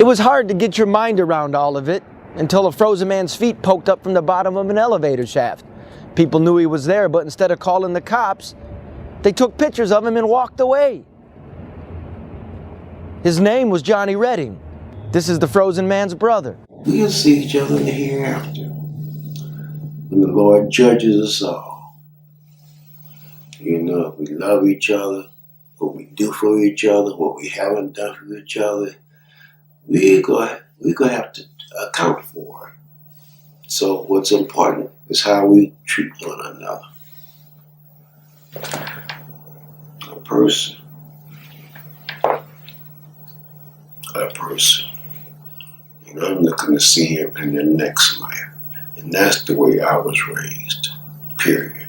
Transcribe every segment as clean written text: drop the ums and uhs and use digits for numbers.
was hard to get your mind around all of it until a frozen man's feet poked up from the bottom of an elevator shaft. People knew he was there, but instead of calling the cops, they took pictures of him and walked away. His name was Johnnie Redding. This is the frozen man's brother. We'll see each other in the hereafter, when the Lord judges us all. You know, we love each other, what we do for each other, what we haven't done for each other, we're going to have to account for it. So what's important is how we treat one another. A person. You know, I'm looking to see him in the next life. And that's the way I was raised. Period.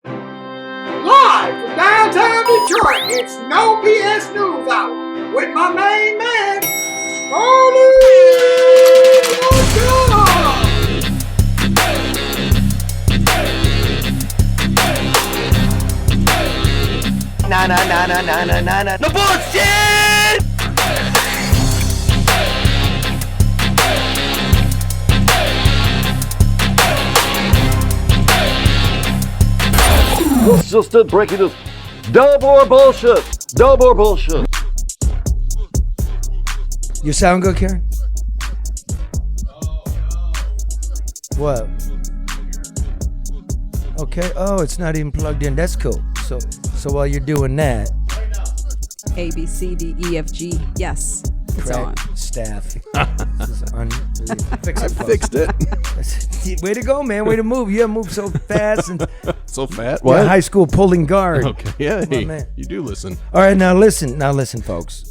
Live from downtown Detroit, it's No BS News Hour with my main man, Charlie LeDuff. Na. No bullshit! It's just a breaking news. No more bullshit. No more bullshit. You sound good, Karen? What? Okay. Oh, it's not even plugged in. That's cool. So while you're doing that, A, B, C, D, E, F, G. Yes, it's on. Staff. This is unbelievable. Fixed it. Way to go, man. Way to move. You move so fast and So fat. you're What? a high school pulling guard. Okay. Yeah. Come on, Hey, man. you do listen. All right, now listen, folks.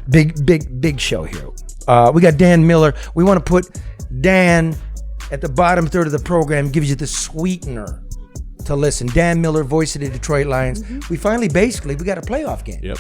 Big show here. We got Dan Miller. We want to put Dan at the bottom third of the program. Gives you the sweetener to listen. Dan Miller, voice of the Detroit Lions. We finally, we got a playoff game. Yep.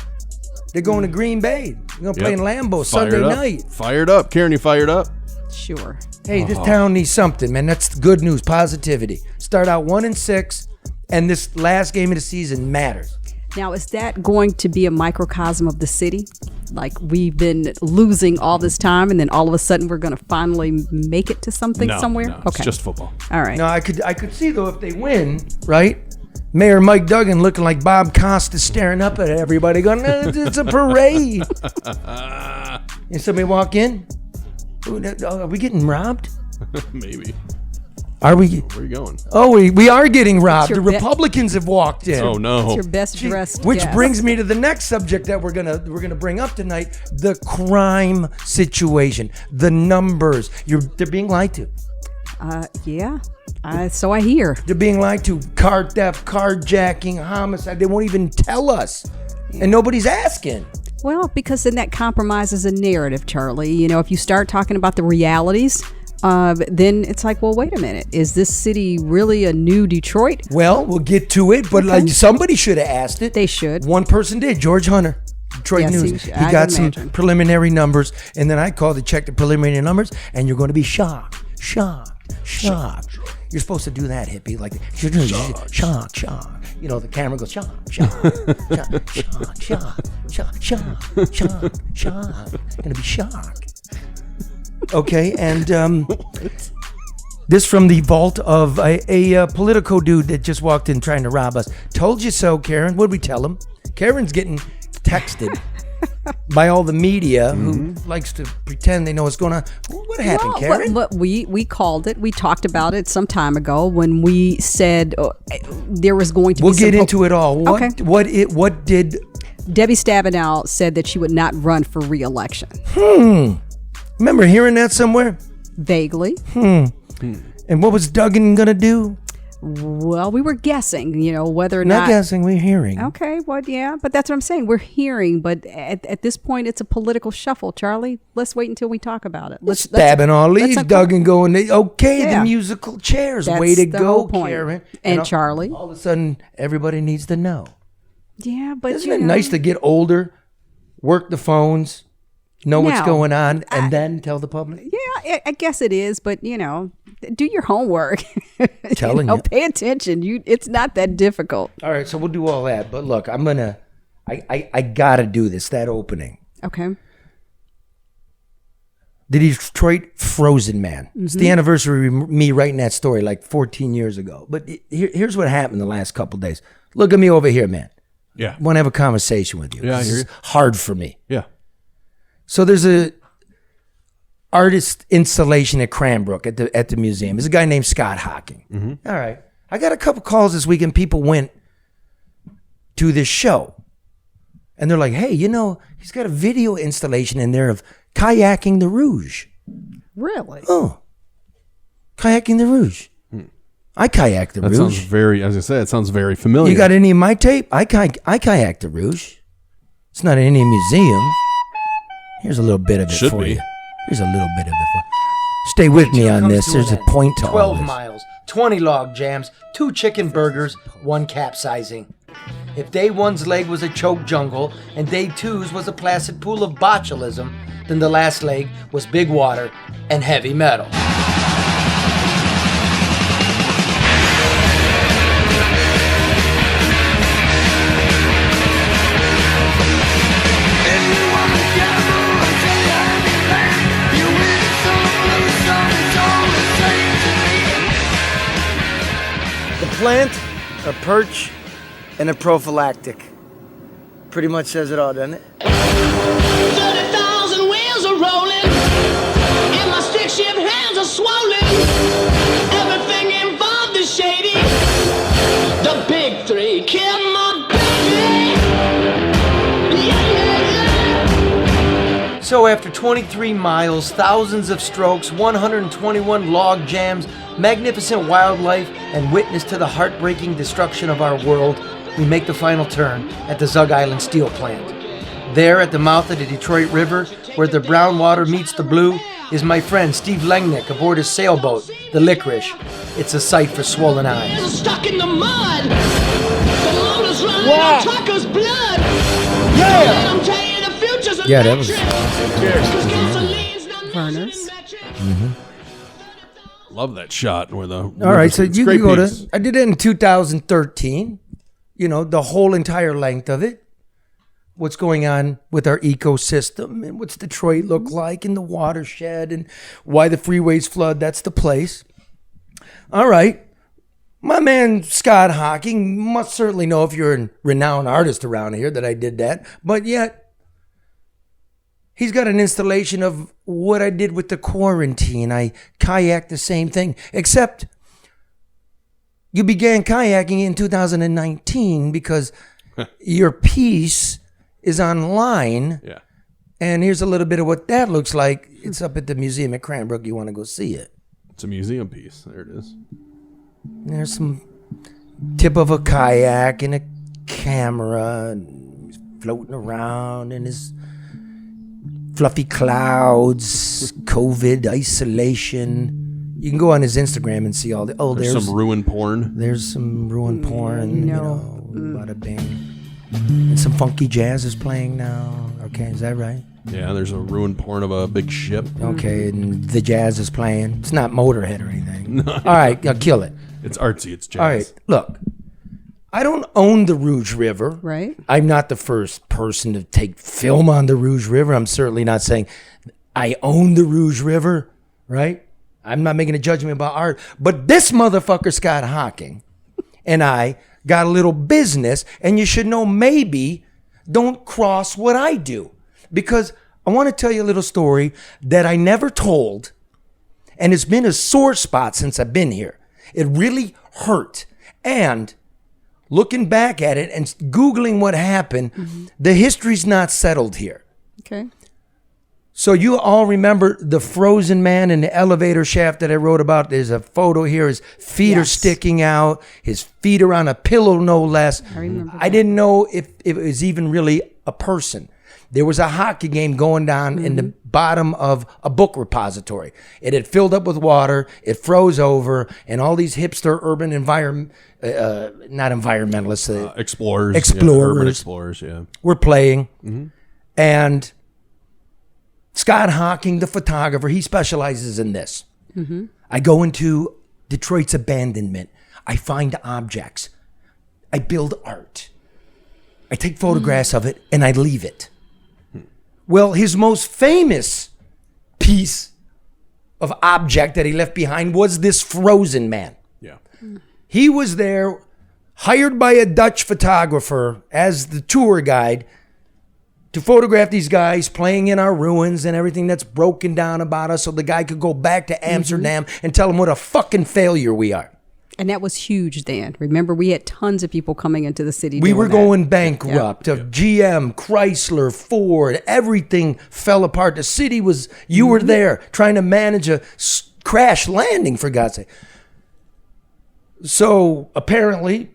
They're going to Green Bay. They're going to play in Lambeau Fired Sunday up. night. Fired up. Karen, you fired up? Sure. Hey, this town needs something, man. That's good news, positivity. Start out 1-6, and this last game of the season matters. Now, is that going to be a microcosm of the city? Like we've been losing all this time, and then all of a sudden we're going to finally make it to something somewhere? No, it's just football. All right. No, I could see though if they win, right? Mayor Mike Duggan looking like Bob Costa staring up at everybody going, it's a parade. And somebody walk in, are we getting robbed? Maybe. Are we? Where are you going? Oh, we are getting robbed. your The Republicans have walked in. Oh no. It's your best dressed Which guess. brings me to the next subject that we're gonna bring up tonight: the crime situation, the numbers. They're being lied to. Yeah. So I hear. They're being lied to. Car theft, carjacking, homicide. They won't even tell us, and nobody's asking. Well, because then that compromises a narrative, Charlie. You know, if you start talking about the realities, then it's like, well, wait a minute. Is this city really a new Detroit? Well, we'll get to it, but like somebody should have asked it. They should. One person did. George Hunter, Detroit Yes, News. he He I got would some imagine. preliminary numbers, and then I called to check the preliminary numbers, and you're going to be shocked. You're supposed to do that, hippie, like shock. You know, the camera goes shock. Gonna be shocked. Okay, and this from the vault of a Politico dude that just walked in trying to rob us. Told you so, Karen. What'd we tell him? Karen's getting texted by all the media who likes to pretend they know what's going on. What happened, Karen? But we called it. We talked about it some time ago when we said there was going to be We'll get into it all. Okay. What did Debbie Stabenow said that she would not run for re-election. Remember hearing that somewhere? Vaguely. And what was Duggan gonna do? Well, we were guessing, whether or Not not. guessing, we're hearing. Okay, well, yeah, but that's what I'm saying. We're hearing, but at this point, it's a political shuffle, Charlie. Let's wait until we talk about it. Stabbing all leaves, let's Duggan going, okay, Yeah. the musical chairs. That's Way to the go, whole point. Karen. And Charlie. All of a sudden, everybody needs to know. Yeah, but Isn't it nice to get older, work the phones, know what's Now, going on, and then tell the public? Yeah, I guess it is, but do your homework. Telling you. Pay attention. It's not that difficult. All right, so we'll do all that. But look, I'm gonna I gotta do this, that opening. Okay. The Detroit Frozen Man. It's the anniversary of me writing that story like 14 years ago. But here's what happened the last couple days. Look at me over here, man. Yeah. I want to have a conversation with you. Yeah, I This hear is you. hard for me. Yeah. So there's a artist installation at Cranbrook at the museum. There's a guy named Scott Hocking. All right. I got a couple calls this week and people went to this show. And they're like, hey, he's got a video installation in there of kayaking the Rouge. Really? Oh. Kayaking the Rouge. I kayak the That Rouge. sounds very, as I said, it sounds very familiar. You got any of my tape? I kayak the Rouge. It's not in any museum. Here's a little bit of it Should for be. you. Here's a little bit of it for you. Stay with me on this. There's a point to all 12 this. miles, 20 log jams, 2 chicken burgers, 1 capsizing. If day 1's leg was a choked jungle and day 2's was a placid pool of botulism, then the last leg was big water and heavy metal. The plant, a perch, and a prophylactic. Pretty much says it all, doesn't it? 30,000 wheels are rolling, and my stick shift hands are swollen. Everything involved is shady. The big three kill my baby. Yeah, yeah, yeah. So after 23 miles, thousands of strokes, 121 log jams, magnificent wildlife, and witness to the heartbreaking destruction of our world, we make the final turn at the Zug Island Steel Plant. There at the mouth of the Detroit River, where the brown water meets the blue, is my friend Steve Lengnick aboard his sailboat, the Licorice. It's a sight for swollen eyes. I'm stuck in the mud. The motor's running on truckers' blood. Yeah! I'm telling you, the future's Yeah, that was Verner's. Love that shot where the. All right, so it's you great can go piece. to. I did it in 2013. The whole entire length of it. What's going on with our ecosystem and what's Detroit look like in the watershed and why the freeways flood. That's the place. All right. My man Scott Hocking must certainly know, if you're a renowned artist around here, that I did that. But yet, he's got an installation of what I did with the quarantine. I kayaked the same thing, except you began kayaking in 2019 because your piece is online. Yeah. And here's a little bit of what that looks like. It's up at the museum at Cranbrook. You want to go see it. It's a museum piece. There it is. There's some tip of a kayak and a camera and he's floating around in his fluffy clouds, COVID, isolation. You can go on his Instagram and see all the... Oh, There's some ruin porn. There's some ruin porn, No. bada bing. And some funky jazz is playing now. Okay, is that right? Yeah, there's a ruin porn of a big ship. Okay, and the jazz is playing. It's not Motorhead or anything. All right, I'll kill it. It's artsy. It's jazz. All right, look. I don't own the Rouge River. Right. I'm not the first person to take film on the Rouge River. I'm certainly not saying I own the Rouge River, right? I'm not making a judgment about art. But this motherfucker, Scott Hocking, and I got a little business, and you should know, maybe don't cross what I do. Because I want to tell you a little story that I never told, and it's been a sore spot since I've been here. It really hurt. And looking back at it and Googling what happened, the history's not settled here. Okay. So you all remember the frozen man in the elevator shaft that I wrote about? There's a photo here. His feet are Yes. sticking out. His feet are on a pillow, no less. I remember I didn't know if it was even really a person. There was a hockey game going down in the bottom of a book repository. It had filled up with water. It froze over, and all these hipster urban not environmentalists, Explorers. Explorers. Yeah, urban explorers, yeah. were playing. And Scott Hocking, the photographer, he specializes in this. I go into Detroit's abandonment. I find objects. I build art. I take photographs of it and I leave it. Well, his most famous piece of object that he left behind was this frozen man. Yeah. He was there, hired by a Dutch photographer as the tour guide to photograph these guys playing in our ruins and everything that's broken down about us so the guy could go back to Amsterdam and tell them what a fucking failure we are. And that was huge then. Remember, we had tons of people coming into the city. We doing were that. going bankrupt. GM, Chrysler, Ford, everything fell apart. The city was, you were there trying to manage a crash landing, for God's sake. So apparently,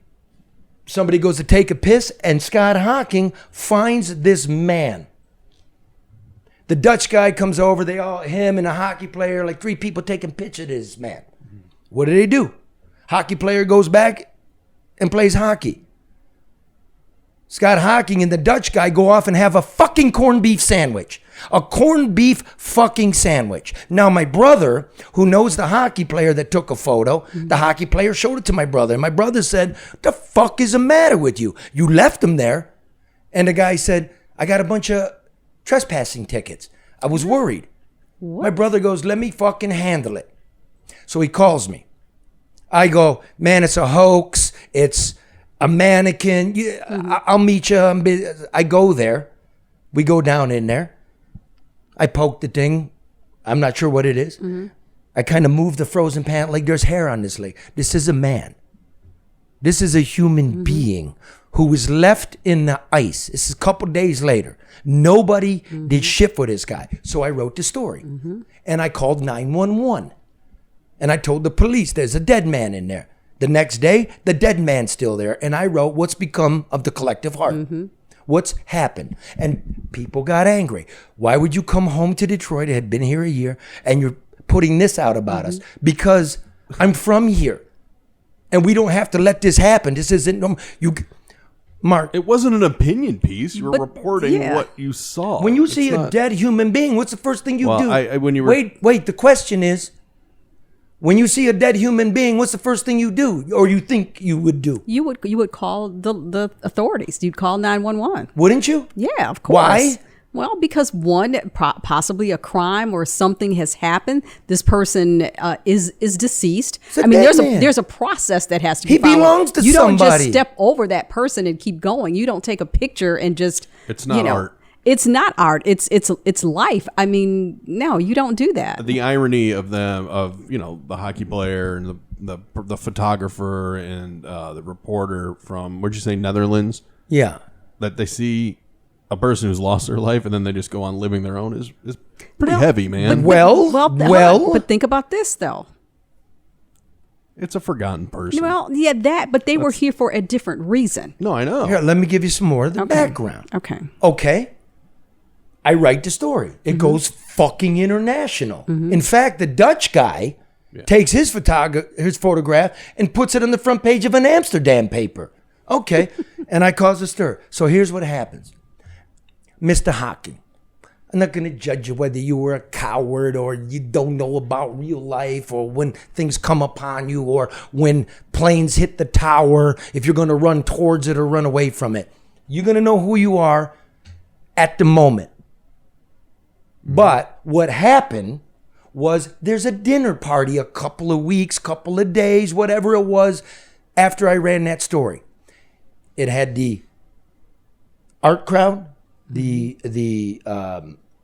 somebody goes to take a piss, and Scott Hawking finds this man. The Dutch guy comes over, him and a hockey player, like 3 people taking pictures of this man. What do they do? Hockey player goes back and plays hockey. Scott Hawking and the Dutch guy go off and have a fucking corned beef sandwich. A corned beef fucking sandwich. Now, my brother, who knows the hockey player that took a photo, the hockey player showed it to my brother. And my brother said, "What the fuck is the matter with you? You left him there." And the guy said, "I got a bunch of trespassing tickets. I was worried." My brother goes, "Let me fucking handle it." So he calls me. I go, "Man, it's a hoax. It's a mannequin. I'll meet you." I go there. We go down in there. I poke the thing. I'm not sure what it is. I kind of move the frozen pan like there's hair on this leg. This is a man. This is a human being who was left in the ice. This is a couple days later. Nobody did shit for this guy. So I wrote the story. And I called 911. And I told the police there's a dead man in there. The next day, the dead man's still there. And I wrote what's become of the collective heart. What's happened? And people got angry. Why would you come home to Detroit? It had been here a year. And you're putting this out about us. Because I'm from here. And we don't have to let this happen. This isn't... Mark. It wasn't an opinion piece. You were reporting what you saw. When you see a dead human being, what's the first thing you do? When you were... Wait. The question is... When you see a dead human being, what's the first thing you do, or you think you would do? You would call the authorities. You'd call 911. Wouldn't you? Yeah, of course. Why? Well, because one, possibly a crime or something has happened. This person is deceased. It's a dead man. there's a process that has to be He followed. belongs to you somebody. don't just step over that person and keep going. You don't take a picture and just. It's not art. It's not art. It's life. I mean, no, you don't do that. The irony of them, the hockey player and the photographer and the reporter from, where'd you say, Netherlands? Yeah. That they see a person who's lost their life and then they just go on living their own is pretty heavy, man. But think about this though. It's a forgotten person. Well, yeah, but they were here for a different reason. No, I know. Here, let me give you some more of the background. Okay. I write the story. It goes fucking international. In fact, the Dutch guy takes his photograph and puts it on the front page of an Amsterdam paper. Okay. And I cause a stir. So here's what happens. Mr. Hawking, I'm not going to judge you whether you were a coward or you don't know about real life or when things come upon you or when planes hit the tower, if you're going to run towards it or run away from it. You're going to know who you are at the moment. But what happened was there's a dinner party a couple of weeks, couple of days, whatever it was, after I ran that story. It had the art crowd, the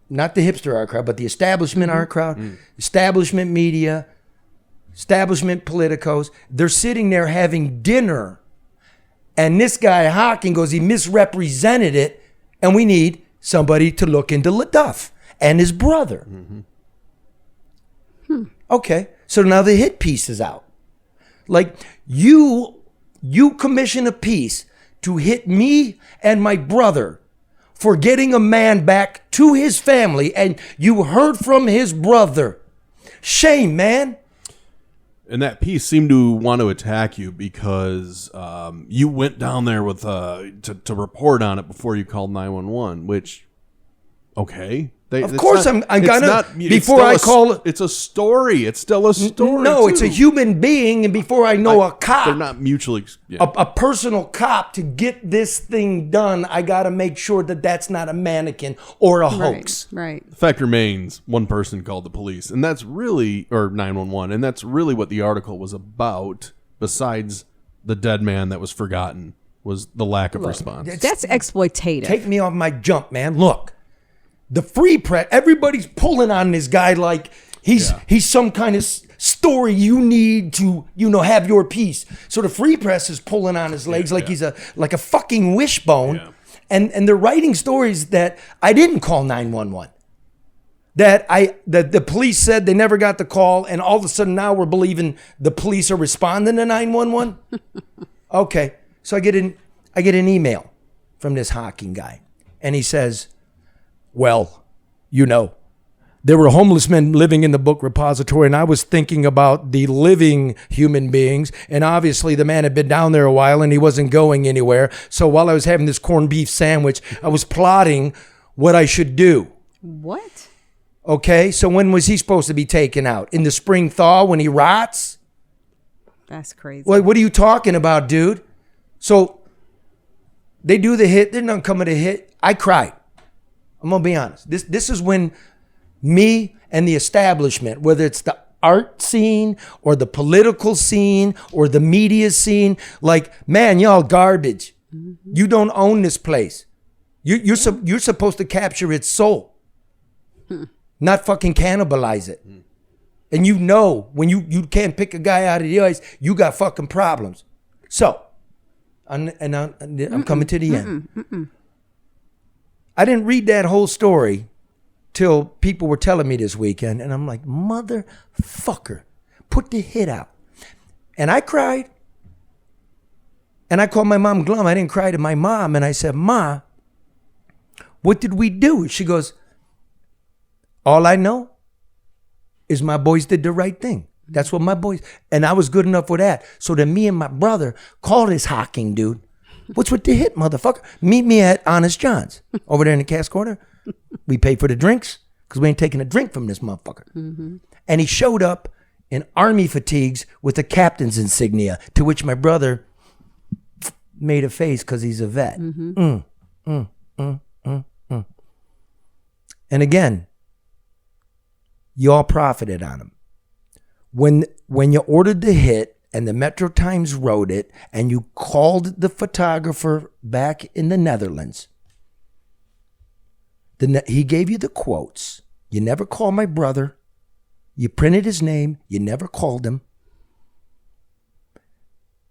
not the hipster art crowd, but the establishment art crowd, establishment media, establishment politicos. They're sitting there having dinner. And this guy Hawking goes, he misrepresented it, and we need somebody to look into LeDuff and his brother. Okay, so now the hit piece is out. Like, you commission a piece to hit me and my brother for getting a man back to his family, and you heard from his brother. Shame, man. And that piece seemed to want to attack you because you went down there with to report on it before you called 911, which, okay, Of course I'm gonna, before I call... It's a story. It's still a story, No, too. it's a human being, and before I know a cop... They're not mutually... Yeah. A personal cop, to get this thing done, I got to make sure that that's not a mannequin or a hoax. Right. The fact remains, one person called the police, and that's really... Or 911, and that's really what the article was about, besides the dead man that was forgotten, was the lack of response. That's exploitative. Take me off my jump, man. Look. The free press, everybody's pulling on this guy like he's some kind of story you need to, have your piece. So the free press is pulling on his legs like he's a fucking wishbone. Yeah. And they're writing stories that I didn't call 911. That the police said they never got the call, and all of a sudden now we're believing the police are responding to 911. Okay. So I get an email from this Hawking guy, and he says, well, there were homeless men living in the book repository, and I was thinking about the living human beings, and obviously the man had been down there a while and he wasn't going anywhere. So while I was having this corned beef sandwich, I was plotting what I should do. What? Okay, so when was he supposed to be taken out? In the spring thaw when he rots? That's crazy. What are you talking about, dude? So they do the hit. They're not coming to hit. I cried. I'm going to be honest. This is when me and the establishment, whether it's the art scene or the political scene or the media scene, like, man, y'all garbage. Mm-hmm. You don't own this place. You're supposed to capture its soul, not fucking cannibalize it. And when you can't pick a guy out of the ice, you got fucking problems. So, I'm coming to the end. I didn't read that whole story till people were telling me this weekend, and I'm like, motherfucker, put the hit out. And I cried, and I called my mom glum. I didn't cry to my mom, and I said, Ma, what did we do? She goes, all I know is my boys did the right thing. That's what my boys, and I was good enough for that. So then me and my brother called this Hawking dude. What's with the hit, motherfucker? Meet me at Honest John's over there in the cash corner. We paid for the drinks because we ain't taking a drink from this motherfucker. Mm-hmm. And he showed up in army fatigues with a captain's insignia, to which my brother made a face because he's a vet. Mm-hmm. And again, you all profited on him. When you ordered the hit, and the Metro Times wrote it, and you called the photographer back in the Netherlands, he gave you the quotes. You never called my brother. You printed his name. You never called him.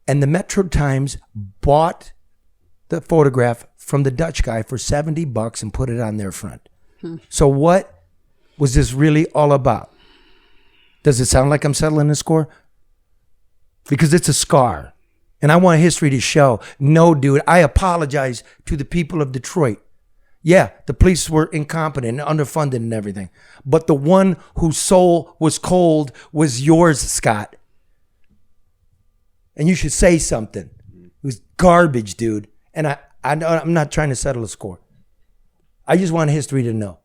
And the Metro Times bought the photograph from the Dutch guy for $70 and put it on their front. So what was this really all about? Does it sound like I'm settling the score? Because it's a scar. And I want history to show. No, dude, I apologize to the people of Detroit. Yeah, the police were incompetent and underfunded and everything. But the one whose soul was cold was yours, Scott. And you should say something. It was garbage, dude. And I'm not trying to settle a score. I just want history to know.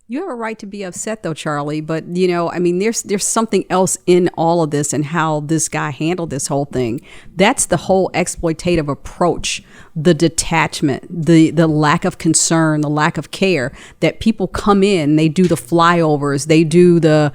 You have a right to be upset, though, Charlie. But, there's something else in all of this and how this guy handled this whole thing. That's the whole exploitative approach, the detachment, the lack of concern, the lack of care that people come in. They do the flyovers. They do the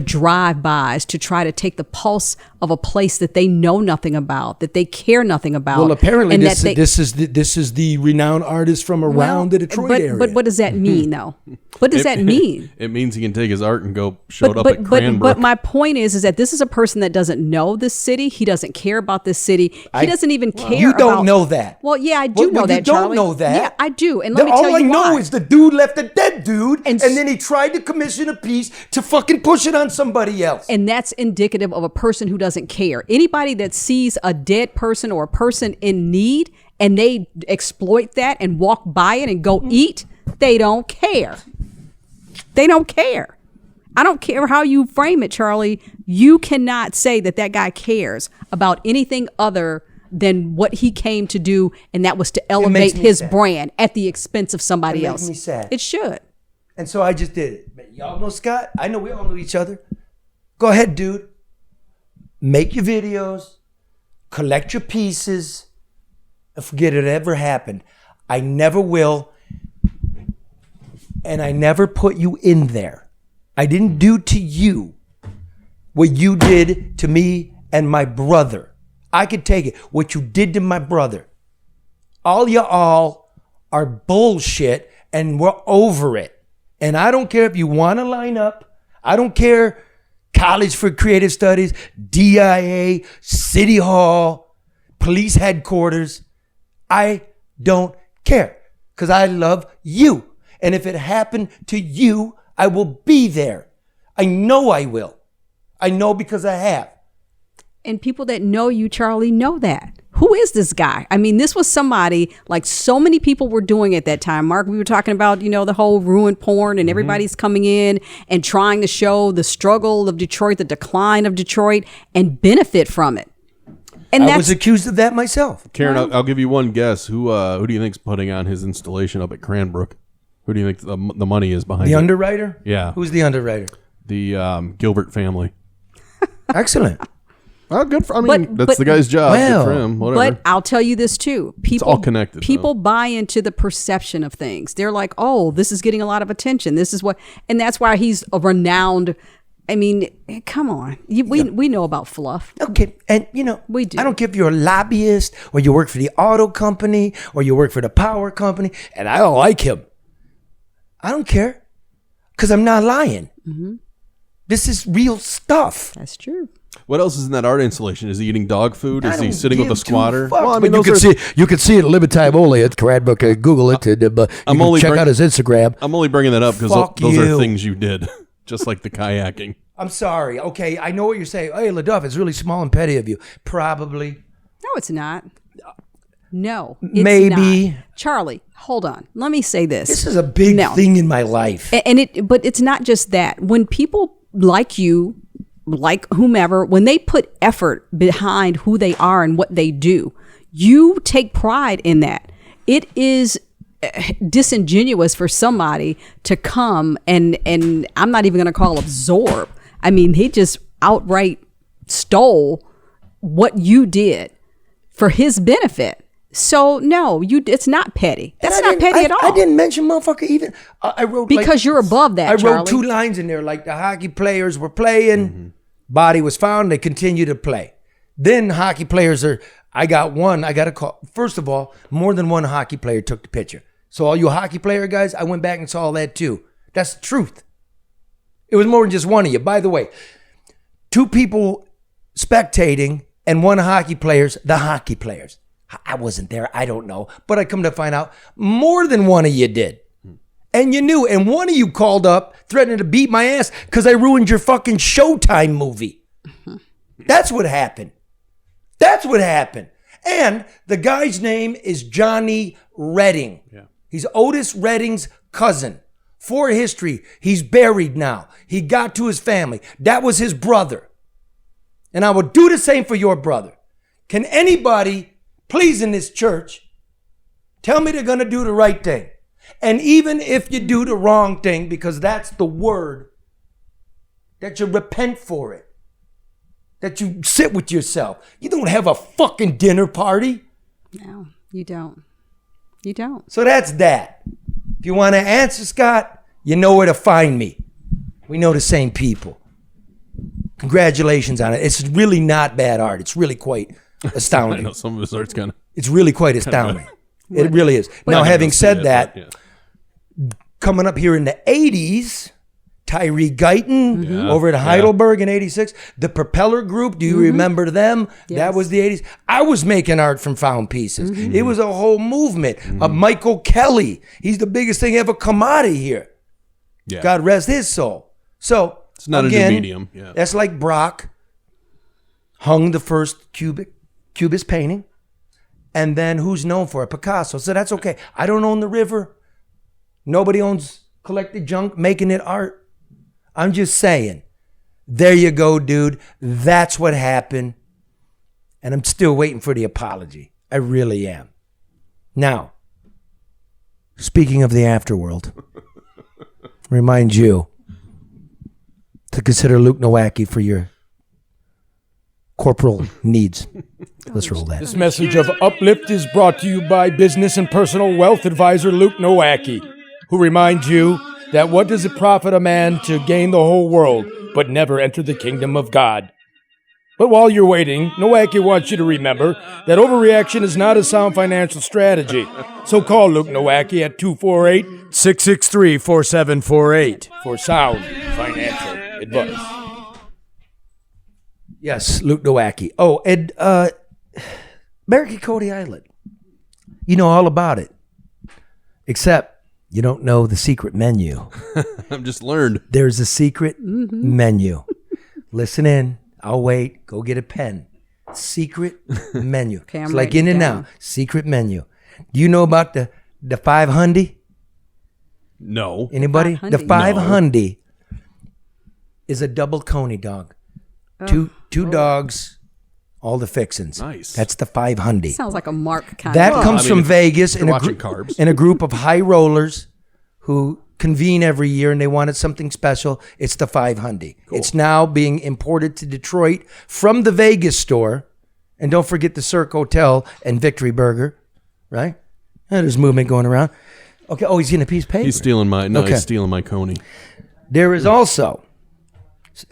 drive-bys to try to take the pulse of a place that they know nothing about, that they care nothing about. Well, apparently this is the renowned artist from around the Detroit area. But what does that mean, though? What does that mean? It means he can take his art and go show it up at Cranbrook. But my point is that this is a person that doesn't know this city. He doesn't care about this city. He doesn't even care. You don't know that. Well, yeah, I do know that, Charlie. You don't know that. Yeah, I do. And let me tell you why. All I know is the dude left a dead dude, and then he tried to commission a piece to fucking push it on somebody else. And that's indicative of a person who doesn't care. Anybody that sees a dead person or a person in need and they exploit that and walk by it and go eat, they don't care. They don't care. I don't care how you frame it, Charlie. You cannot say that guy cares about anything other than what he came to do, and that was to elevate his brand at the expense of somebody else. It makes me sad. It should. And so I just did it. Y'all know Scott? I know we all know each other. Go ahead, dude. Make your videos, collect your pieces, and forget it ever happened. I never will, and I never put you in there. I didn't do to you what you did to me and my brother. I could take it. What you did to my brother. All y'all are bullshit, and we're over it. And I don't care if you want to line up. I don't care. College for Creative Studies, DIA, City Hall, police headquarters. I don't care because I love you. And if it happened to you, I will be there. I know I will. I know because I have. And people that know you, Charlie, know that. Who is this guy? I mean, this was somebody like so many people were doing at that time. Mark, we were talking about, the whole ruined porn and everybody's coming in and trying to show the struggle of Detroit, the decline of Detroit, and benefit from it. And I was accused of that myself. Karen, I'll give you one guess. Who do you think's putting on his installation up at Cranbrook? Who do you think the money is behind The it? underwriter? Yeah. Who's the underwriter? The Gilbert family. Excellent. Oh, good for. That's the guy's job. Good for him. Whatever. But I'll tell you this too. People, all connected, People buy into the perception of things. They're like, oh, this is getting a lot of attention. This is what, and that's why he's a renowned. I mean, come on. We know about fluff. Okay, and we do. I don't care if you're a lobbyist or you work for the auto company or you work for the power company, and I don't like him. I don't care because I'm not lying. Mm-hmm. This is real stuff. That's true. What else is in that art installation? Is he eating dog food? Is he sitting with a squatter? Well, But you can see it limited time only at Cranbrook. Google it and check out his Instagram. I'm only bringing that up because those are things you did, just like the kayaking. I'm sorry. Okay, I know what you're saying. Hey, LeDuff, it's really small and petty of you. Probably. No, it's not. No, it's Maybe. not. Charlie, hold on. Let me say this. This is a big thing in my life. But it's not just that. When people like you, like whomever, when they put effort behind who they are and what they do, you take pride in that. It is disingenuous for somebody to come and I'm not even going to call absorb. I mean, he just outright stole what you did for his benefit. So no, it's not petty. That's not petty at all. I didn't mention motherfucker even. I wrote because you're above that. I wrote Charlie. 2 lines in there, like the hockey players were playing, body was found, they continue to play. Then hockey players I got a call. First of all, more than one hockey player took the picture. So all you hockey player guys, I went back and saw that too. That's the truth. It was more than just one of you. By the way, 2 people spectating and 1 hockey players, the hockey players. I wasn't there. I don't know. But I come to find out more than one of you did. And you knew. And one of you called up threatening to beat my ass because I ruined your fucking Showtime movie. That's what happened. That's what happened. And the guy's name is Johnnie Redding. Yeah. He's Otis Redding's cousin. For history, he's buried now. He got to his family. That was his brother. And I will do the same for your brother. Can anybody, please, in this church, tell me they're going to do the right thing? And even if you do the wrong thing, because that's the word, that you repent for it. That you sit with yourself. You don't have a fucking dinner party. No, you don't. You don't. So that's that. If you want to answer, Scott, you know where to find me. We know the same people. Congratulations on it. It's really not bad art. It's really quite astounding. I know some of his art's kind of... It's really quite astounding. It really is. Now, having said that, coming up here in the 80s, Tyree Guyton over at Heidelberg in 86, the Propeller Group, do you remember them? Yes. That was the 80s. I was making art from found pieces. It was a whole movement. Michael Kelly, he's the biggest thing ever come out of here. Yeah. God rest his soul. So, it's not again, a new medium. Yeah. That's like Brock hung the first Cubist painting. And then who's known for it? Picasso. So that's okay. I don't own the river. Nobody owns collected junk making it art. I'm just saying. There you go, dude. That's what happened. And I'm still waiting for the apology. I really am. Now, speaking of the afterworld, remind you to consider Luke Nowacki for your corporal needs. Let's roll that. This message of uplift is brought to you by business and personal wealth advisor Luke Nowacki, who reminds you that what does it profit a man to gain the whole world but never enter the kingdom of God? But while you're waiting, Nowacki wants you to remember that overreaction is not a sound financial strategy. So call Luke Nowacki at 248-663-4748 for sound financial advice. Yes, Luke Nowacki. Oh, and American Coney Island. You know all about it. Except you don't know the secret menu. I've just learned. There's a secret menu. Listen in. I'll wait. Go get a pen. Secret menu. Okay, I'm it's like writing in and it out. down. Secret menu. Do you know about the 500? No. Anybody? The 500 is a double coney dog. Two dogs, all the fixins. Nice. That's the 500. Sounds like a mark kind That of. comes from Vegas you're in a, watching carbs. in a group of high rollers who convene every year and they wanted something special. It's the 500. Cool. It's now being imported to Detroit from the Vegas store. And don't forget the Cirque Hotel and Victory Burger, right? There's movement going around. Okay. Oh, he's getting a piece of paper. He's stealing my he's stealing my coney. There is also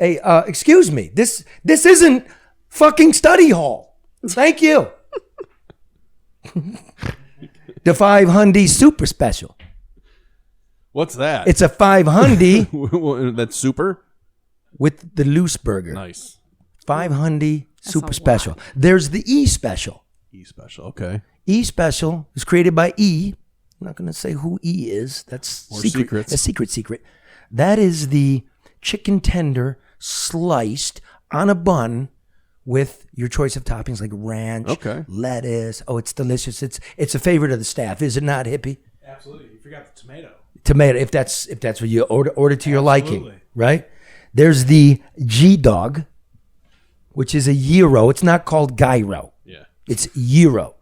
a excuse me. This isn't fucking study hall. Thank you. The 500 super special. What's that? It's a 500 That's super? with the loose burger. Nice. 500 super special. There's the E special. E special, okay. E special is created by E. I'm not going to say who E is. That's More secret. secrets. A secret. That is the chicken tender sliced on a bun with your choice of toppings like ranch, lettuce. Oh, it's delicious. It's a favorite of the staff. Is it not, Hippie? Absolutely. You forgot the tomato. Tomato, if that's what you order to your liking, right? There's the G dog, which is a gyro. It's not called gyro. Yeah. It's gyro.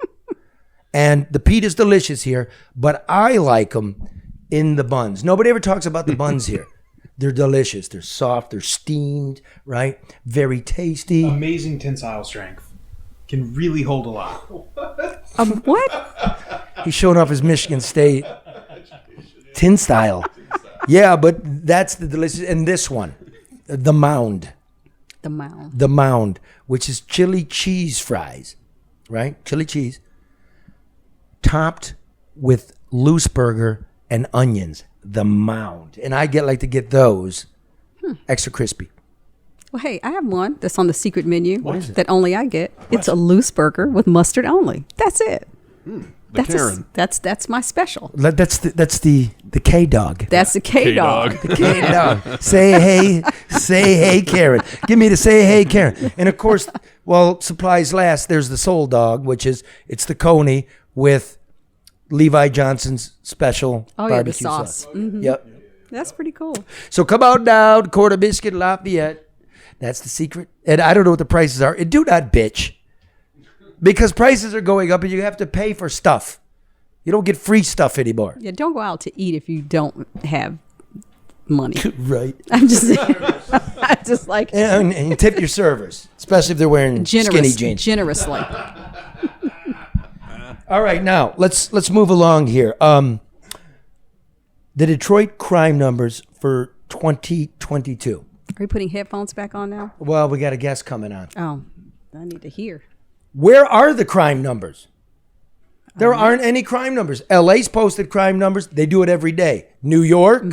And the Pete is delicious here, but I like them in the buns. Nobody ever talks about the buns here. They're delicious. They're soft. They're steamed, right? Very tasty. Amazing tensile strength. Can really hold a lot. What? He's showing off his Michigan State tin style. Yeah, but that's the delicious. And this one, the Mound. The Mound. The Mound, which is chili cheese fries, right? Chili cheese. Topped with loose burger and onions. The Mound. And I like to get those extra crispy. Well, hey, I have one that's on the secret menu. What is it? That only I get. It's a loose burger with mustard only. That's it. That's my special. That's the K dog. That's the K dog. The K dog. Say hey, Karen. Give me the say hey, Karen. And of course, while supplies last, there's the Soul Dog, which is the Coney with Levi Johnson's special barbecue the sauce. Mm-hmm. Yep. That's pretty cool. So come on down, Quarter Biscuit, Lafayette. That's the secret. And I don't know what the prices are. And do not bitch. Because prices are going up and you have to pay for stuff. You don't get free stuff anymore. Yeah, don't go out to eat if you don't have money. Right. I'm just like and tip your servers, especially if they're wearing skinny jeans. Generously. All right, now let's move along here. The Detroit crime numbers for 2022. Are you putting headphones back on now? Well, we got a guest coming on. Oh, I need to hear. Where are the crime numbers? There aren't any crime numbers. LA's posted crime numbers. They do it every day. New York,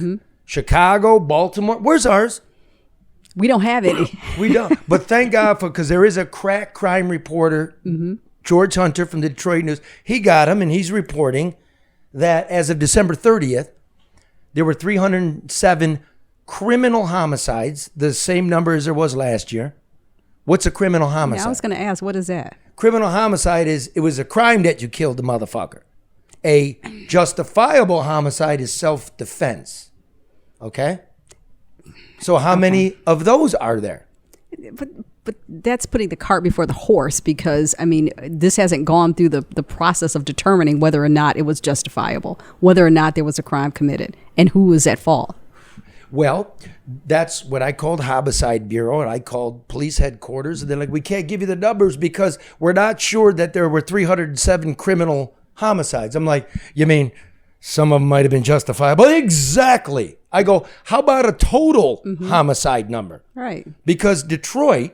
Chicago, Baltimore. Where's ours? We don't have any. We don't. But thank God because there is a crack crime reporter, George Hunter from the Detroit News. He got him, and he's reporting that as of December 30th, there were 307 criminal homicides, the same number as there was last year. What's a criminal homicide? Yeah, I was going to ask, what is that? Criminal homicide it was a crime that you killed the motherfucker. A justifiable homicide is self-defense. Okay? So how many of those are there? But that's putting the cart before the horse because, I mean, this hasn't gone through the process of determining whether or not it was justifiable, whether or not there was a crime committed, and who was at fault. Well, that's what I called Homicide Bureau, and I called police headquarters, and they're like, we can't give you the numbers because we're not sure that there were 307 criminal homicides. I'm like, you mean some of them might have been justifiable? Exactly. I go, how about a total homicide number? Right. Because Detroit,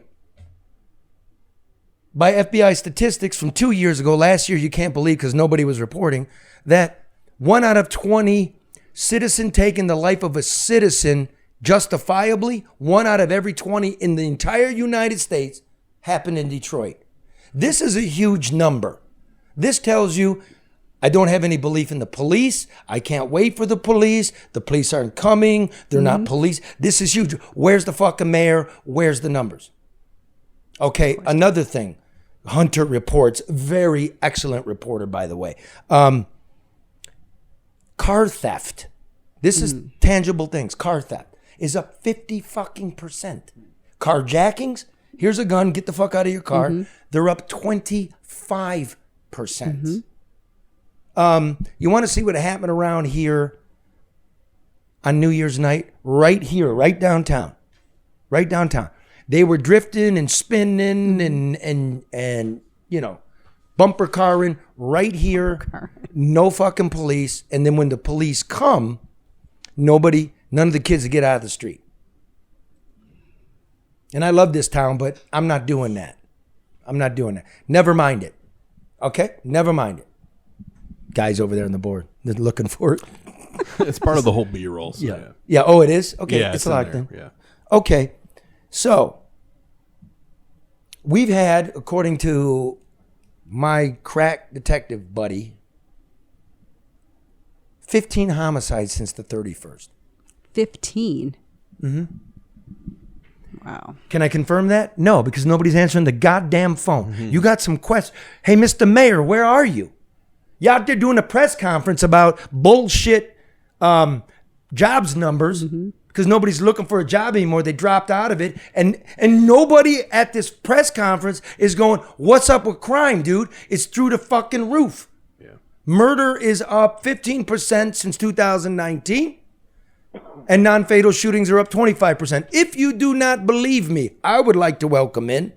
by FBI statistics from 2 years ago, last year, you can't believe because nobody was reporting, that 1 out of 20 citizen taking the life of a citizen justifiably, 1 out of every 20 in the entire United States happened in Detroit. This is a huge number. This tells you I don't have any belief in the police. I can't wait for the police. The police aren't coming. They're not police. This is huge. Where's the fucking mayor? Where's the numbers? Okay, another thing. Hunter reports, very excellent reporter, by the way. Car theft. This is tangible things. Car theft is up 50%. Carjackings. Here's a gun. Get the fuck out of your car. They're up 25%. You want to see what happened around here on New Year's night? Right here, right downtown. Right downtown. They were drifting and spinning and you know, bumper carring right here. No fucking police. And then when the police come, none of the kids get out of the street. And I love this town, but I'm not doing that. Never mind it. Okay? Never mind it. Guys over there on the board, they're looking for it. It's part of the whole B-roll. So yeah. Yeah. Oh, it is? Okay. Yeah, it's in locked there. in. Yeah. Okay. So we've had, according to my crack detective buddy, 15 homicides since the 31st. 15? Wow. Can I confirm that? No, because nobody's answering the goddamn phone. You got some questions. Hey, Mr. Mayor, where are you? You out there doing a press conference about bullshit jobs numbers because nobody's looking for a job anymore. They dropped out of it. And nobody at this press conference is going, what's up with crime, dude? It's through the fucking roof. Yeah. Murder is up 15% since 2019. And non-fatal shootings are up 25%. If you do not believe me, I would like to welcome in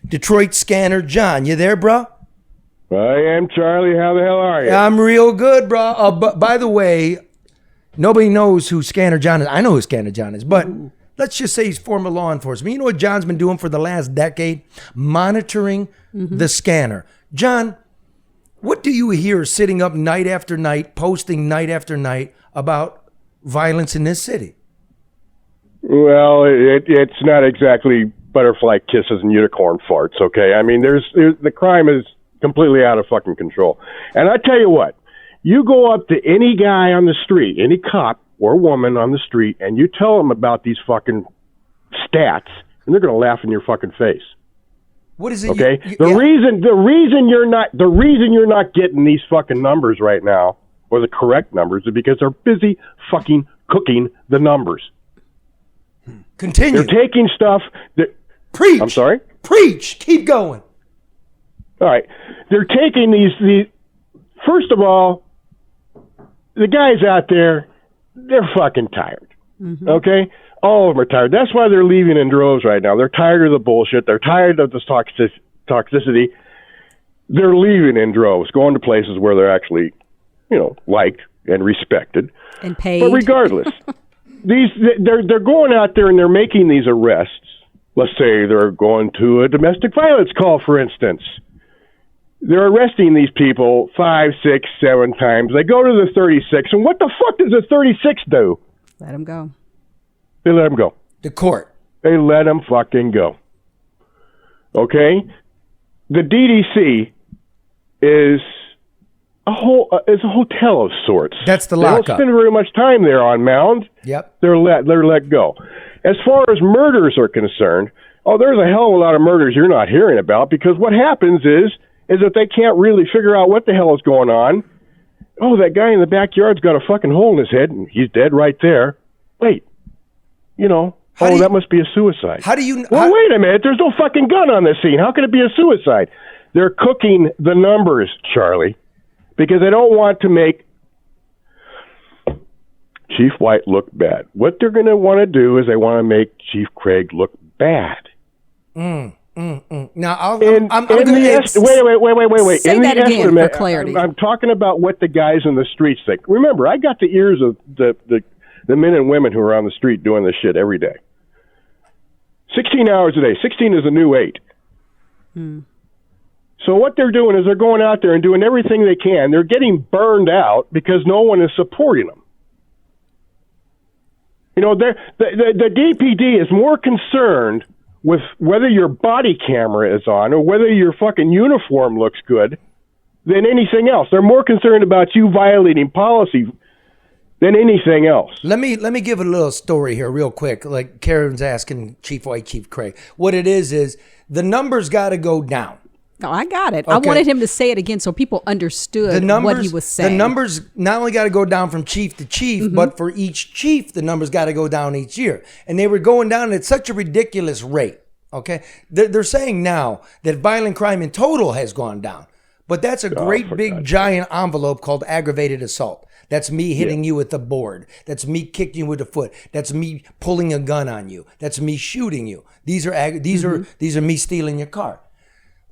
Detroit Scanner John. You there, bro? I am, Charlie. How the hell are you? I'm real good, bro. But by the way, nobody knows who Scanner John is. I know who Scanner John is, but let's just say he's former law enforcement. You know what John's been doing for the last decade? Monitoring the scanner. John, what do you hear sitting up night after night, posting night after night about violence in this city? Well, it's not exactly butterfly kisses and unicorn farts, okay? I mean, there's the crime is completely out of fucking control. And I tell you what, you go up to any guy on the street, any cop or woman on the street, and you tell them about these fucking stats, and they're going to laugh in your fucking face. What is it? Okay? The reason you're not getting these fucking numbers right now, or the correct numbers, is because they're busy fucking cooking the numbers. Continue. They're taking stuff that... Preach. I'm sorry? Preach. Keep going. All right. They're taking these first of all, the guys out there, they're fucking tired. Okay? All of them are tired. That's why they're leaving in droves right now. They're tired of the bullshit. They're tired of this toxicity. They're leaving in droves, going to places where they're actually, liked and respected. And paid. But regardless, they're going out there and they're making these arrests. Let's say they're going to a domestic violence call, for instance. They're arresting these people 5, 6, 7 times. They go to the 36, and what the fuck does the 36 do? Let them go. They let them go. The court. They let them fucking go. Okay? The DDC is a hotel of sorts. That's the They lockup. don't spend very much time there on Mound. Yep. They're let go. As far as murders are concerned, there's a hell of a lot of murders you're not hearing about, because what happens is that they can't really figure out what the hell is going on. Oh, that guy in the backyard's got a fucking hole in his head, and he's dead right there. Wait, that must be a suicide. How do you... Well, wait a minute. There's no fucking gun on the scene. How can it be a suicide? They're cooking the numbers, Charlie, because they don't want to make Chief White look bad. What they're going to want to do is they want to make Chief Craig look bad. Now, Wait. Say In that the again estimate, for clarity. I'm talking about what the guys in the streets think. Remember, I got the ears of the men and women who are on the street doing this shit every day. 16 hours a day. 16 is a new 8. So what they're doing is they're going out there and doing everything they can. They're getting burned out because no one is supporting them. You know, the DPD is more concerned with whether your body camera is on or whether your fucking uniform looks good than anything else. They're more concerned about you violating policy than anything else. Let me give a little story here real quick. Like Karen's asking Chief White, Chief Craig. What it is the numbers got to go down. No, I got it. Okay. I wanted him to say it again so people understood what he was saying. The numbers not only got to go down from chief to chief, but for each chief, the numbers got to go down each year. And they were going down at such a ridiculous rate. Okay, they're saying now that violent crime in total has gone down, but that's a great big giant envelope called aggravated assault. That's me hitting you with a board. That's me kicking you with a foot. That's me pulling a gun on you. That's me shooting you. These are me stealing your car.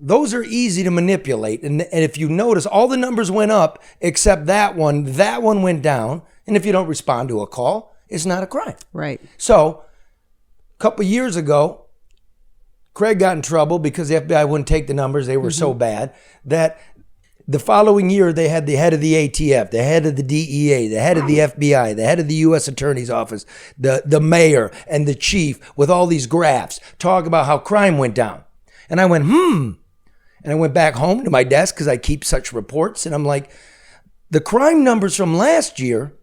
Those are easy to manipulate, and if you notice, all the numbers went up except that one. That one went down, and if you don't respond to a call, it's not a crime. Right. So, a couple of years ago, Craig got in trouble because the FBI wouldn't take the numbers. They were so bad that the following year they had the head of the ATF, the head of the DEA, the head of the FBI, the head of the U.S. Attorney's Office, the mayor, and the chief with all these graphs talk about how crime went down. And I went, And I went back home to my desk because I keep such reports. And I'm like, the crime numbers from last year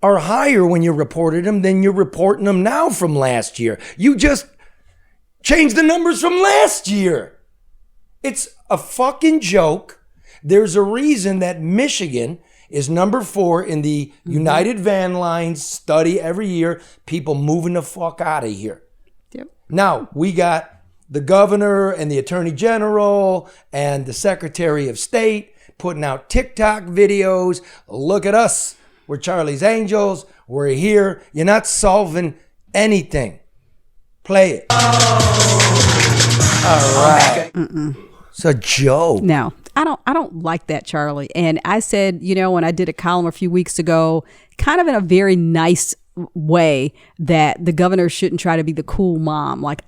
are higher when you reported them than you're reporting them now from last year. You just changed the numbers from last year. It's a fucking joke. There's a reason that Michigan is number 4 in the United Van Lines study every year. People moving the fuck out of here. Yep. Now, we got the governor and the attorney general and the secretary of state putting out TikTok videos. Look at us. We're Charlie's Angels. We're here. You're not solving anything. Play it. All right. It's a joke. No, I don't like that, Charlie. And I said, when I did a column a few weeks ago, kind of in a very nice way, that the governor shouldn't try to be the cool mom. Like,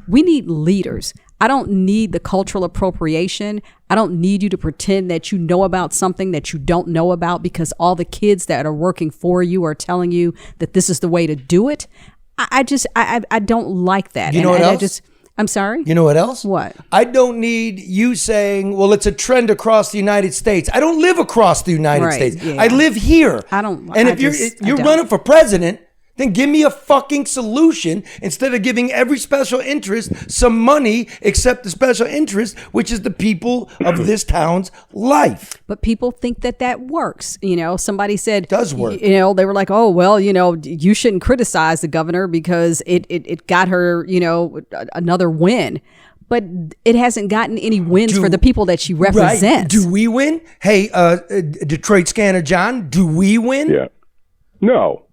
we need leaders. I don't need the cultural appropriation. I don't need you to pretend that you know about something that you don't know about because all the kids that are working for you are telling you that this is the way to do it. I don't like that. You know what else? I'm sorry? You know what else? What? I don't need you saying, well, it's a trend across the United States. I don't live across the United States. Yeah. I live here. And if you're running for president, then give me a fucking solution instead of giving every special interest some money except the special interest, which is the people of this town's life. But people think that works. Somebody said... Does work. They were like, oh, well, you shouldn't criticize the governor because it got her, another win. But it hasn't gotten any wins for the people that she represents. Right. Do we win? Hey, Detroit Scanner John, do we win? Yeah. No.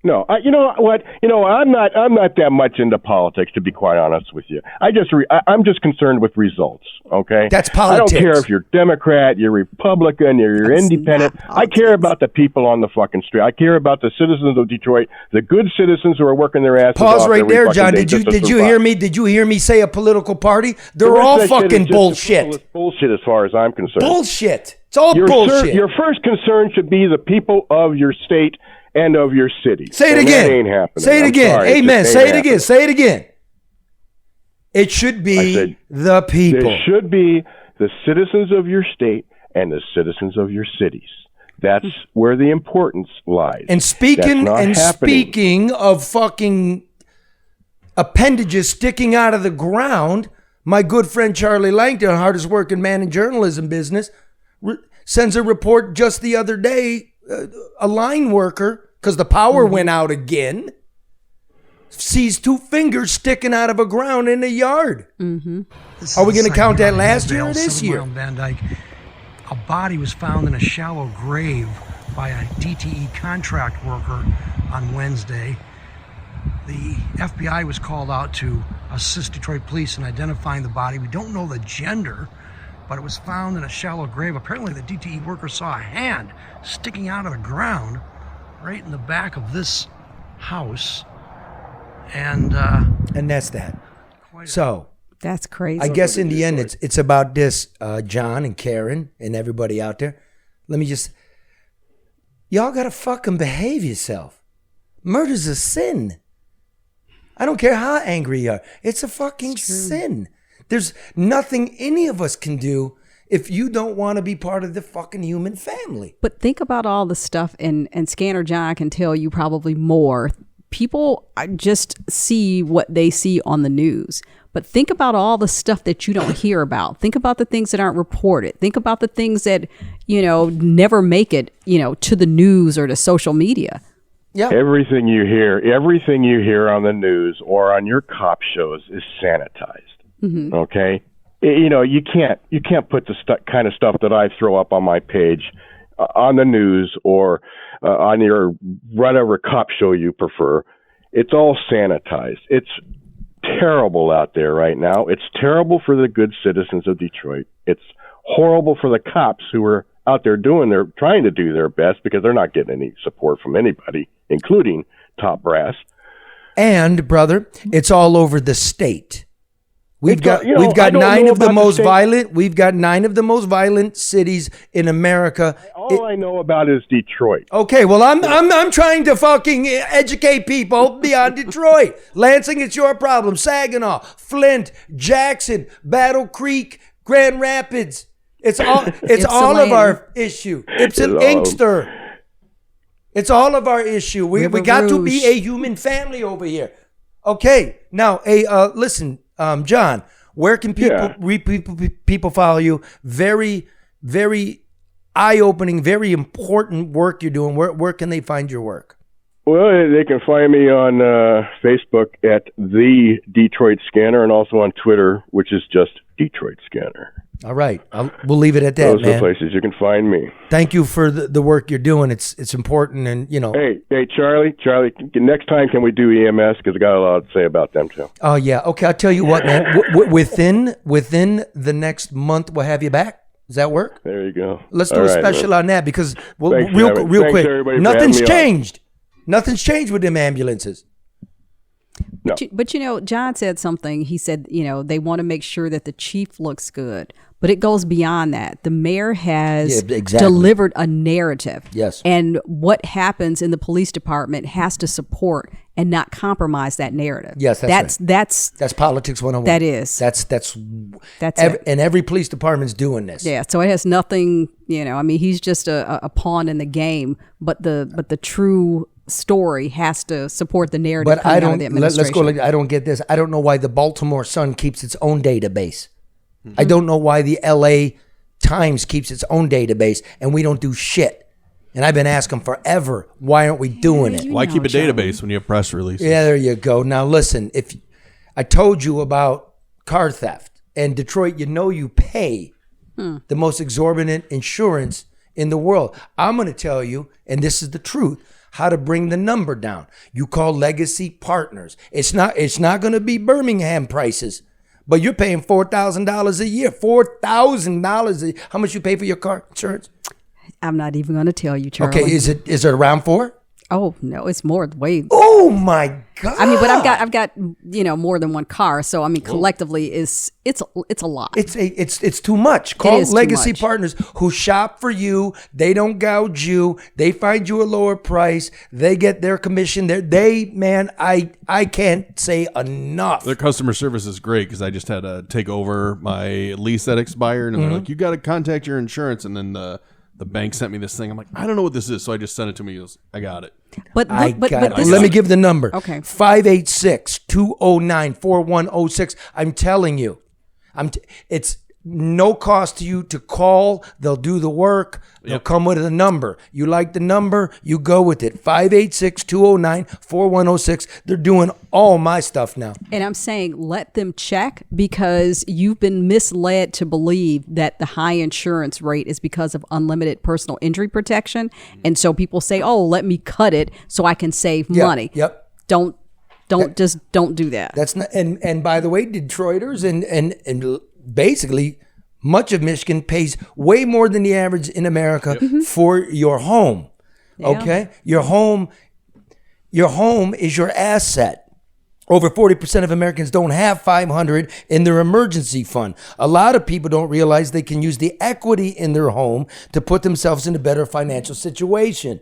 No, you know what? I'm not that much into politics, to be quite honest with you. I'm just concerned with results. Okay, that's politics. I don't care if you're Democrat, you're Republican, you're independent. I care about the people on the fucking street. I care about the citizens of Detroit, the good citizens who are working their asses off. Pause right there, John. Did you hear me? Did you hear me say a political party? They're all fucking bullshit. It's bullshit as far as I'm concerned. Bullshit. It's all bullshit. Your first concern should be the people of your state and of your city. Say it again. That ain't happening. Say it again. Sorry, amen. Say it again. Say it again. It should be the people. It should be the citizens of your state and the citizens of your cities. That's where the importance lies. And speaking of fucking appendages sticking out of the ground, my good friend Charlie Langton, hardest working man in journalism business, sends a report just the other day. A line worker, because the power went out again, sees 2 fingers sticking out of a ground in the yard. Are we going to count that last year or this year? Van Dyke, a body was found in a shallow grave by a DTE contract worker on Wednesday. The FBI was called out to assist Detroit police in identifying the body. We don't know the gender, but it was found in a shallow grave. Apparently the DTE worker saw a hand sticking out of the ground right in the back of this house. And that's that. So that's crazy. I guess in the end, it's about this, John and Karen and everybody out there. Let me just, y'all gotta fucking behave yourself. Murder's a sin. I don't care how angry you are. It's a fucking sin. There's nothing any of us can do if you don't want to be part of the fucking human family. But think about all the stuff, and Scanner John can tell you probably more. People just see what they see on the news. But think about all the stuff that you don't hear about. Think about the things that aren't reported. Think about the things that, never make it, to the news or to social media. Yeah. Everything you hear on the news or on your cop shows is sanitized. Mm-hmm. Okay? You can't put the kind of stuff that I throw up on my page on the news or on your whatever cop show you prefer. It's all sanitized. It's terrible out there right now. It's terrible for the good citizens of Detroit. It's horrible for the cops who are out there trying to do their best because they're not getting any support from anybody, including top brass. And brother, it's all over the state. We've got 9 of the most violent. We've got 9 of the most violent cities in America. All I know about is Detroit. Okay, well I'm trying to fucking educate people beyond Detroit. Lansing, it's your problem. Saginaw, Flint, Jackson, Battle Creek, Grand Rapids. It's all of our issue. Inkster. It's all of our issue. We got to be a human family over here. Okay, now listen. John, where can people follow you? Very, very eye-opening, very important work you're doing. Where can they find your work? Well, they can find me on Facebook at The Detroit Scanner and also on Twitter, which is just Detroit Scanner. All right. We'll leave it at that, Those are the places you can find me. Thank you for the work you're doing. It's important, and Hey, Charlie, next time can we do EMS? Because I got a lot to say about them too. Oh yeah. Okay, I'll tell you what, man. Within the next month, we'll have you back. Does that work? There you go. Let's do a special on that because Thanks, real quick, nothing's on. changed. Nothing's changed with them ambulances. No. But John said something. He said, they want to make sure that the chief looks good. But it goes beyond that. The mayor has delivered a narrative. Yes. And what happens in the police department has to support and not compromise that narrative. Yes, that's politics 101. That is. That's it. And every police department's doing this. Yeah, so it has nothing, he's just a pawn in the game, but the true story has to support the narrative. But I don't. Let's go. I don't get this. I don't know why the Baltimore Sun keeps its own database. I don't know why the LA Times keeps its own database and we don't do shit. And I've been asking forever, why aren't we doing it? Why keep a database when you have press releases? Yeah, there you go. Now listen, if I told you about car theft and Detroit, you pay the most exorbitant insurance in the world. I'm going to tell you, and this is the truth, how to bring the number down. You call Legacy Partners. It's not going to be Birmingham prices. But you're paying $4,000 a year. $4,000 a year. How much you pay for your car insurance? I'm not even going to tell you, Charlie. Okay, is it around 4? Oh no, it's more. Way. Oh my God! I mean, but I've got more than one car, so I mean, collectively, it's a lot. It's too much. Call Legacy Partners who shop for you. They don't gouge you. They find you a lower price. They get their commission. I can't say enough. Their customer service is great because I just had to take over my lease that expired, and they're like, "You got to contact your insurance," and then the bank sent me this thing. I'm like, I don't know what this is. So I just sent it to me. He goes, I got it. But let me give the number. Okay. 586-209-4106. I'm telling you. no cost to you to call. They'll do the work. They'll come with a number. You like the number, you go with it. 586-209-4106. They're doing all my stuff now. And I'm saying let them check, because you've been misled to believe that the high insurance rate is because of unlimited personal injury protection. And so people say, oh, let me cut it so I can save money. Yep. Don't do that. That's not, and by the way, Detroiters and basically much of Michigan pays way more than the average in America for your home. Yeah. Okay? Your home is your asset. Over 40% of Americans don't have $500 in their emergency fund. A lot of people don't realize they can use the equity in their home to put themselves in a better financial situation.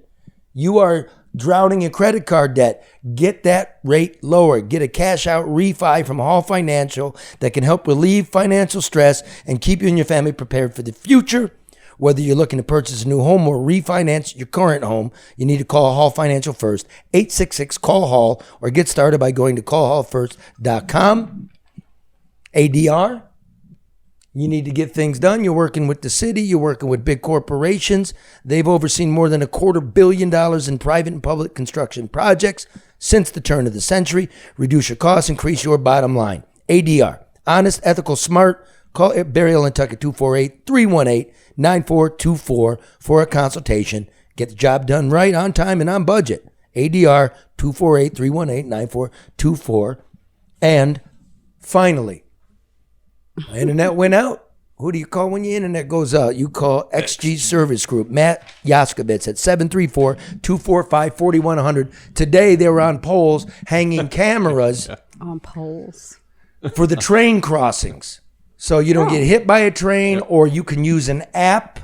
You are drowning in credit card debt. Get that rate lower. Get a cash out refi from Hall Financial that can help relieve financial stress and keep you and your family prepared for the future. Whether you're looking to purchase a new home or refinance your current home, you need to call Hall Financial first. 866-CALL-HALL, or get started by going to callhallfirst.com. ADR. You need to get things done. You're working with the city. You're working with big corporations. They've overseen more than $250 million in private and public construction projects since the turn of the century. Reduce your costs, increase your bottom line. ADR. Honest, ethical, smart. Call Barry Ellentuck at 248-318-9424 for a consultation. Get the job done right, on time, and on budget. ADR 248-318-9424. And finally, my internet went out. Who do you call when your internet goes out? You call XG Service Group. Matt Yaskowitz at 734-245-4100. Today they were on poles hanging cameras on poles for the train crossings. So you don't get hit by a train, or you can use an app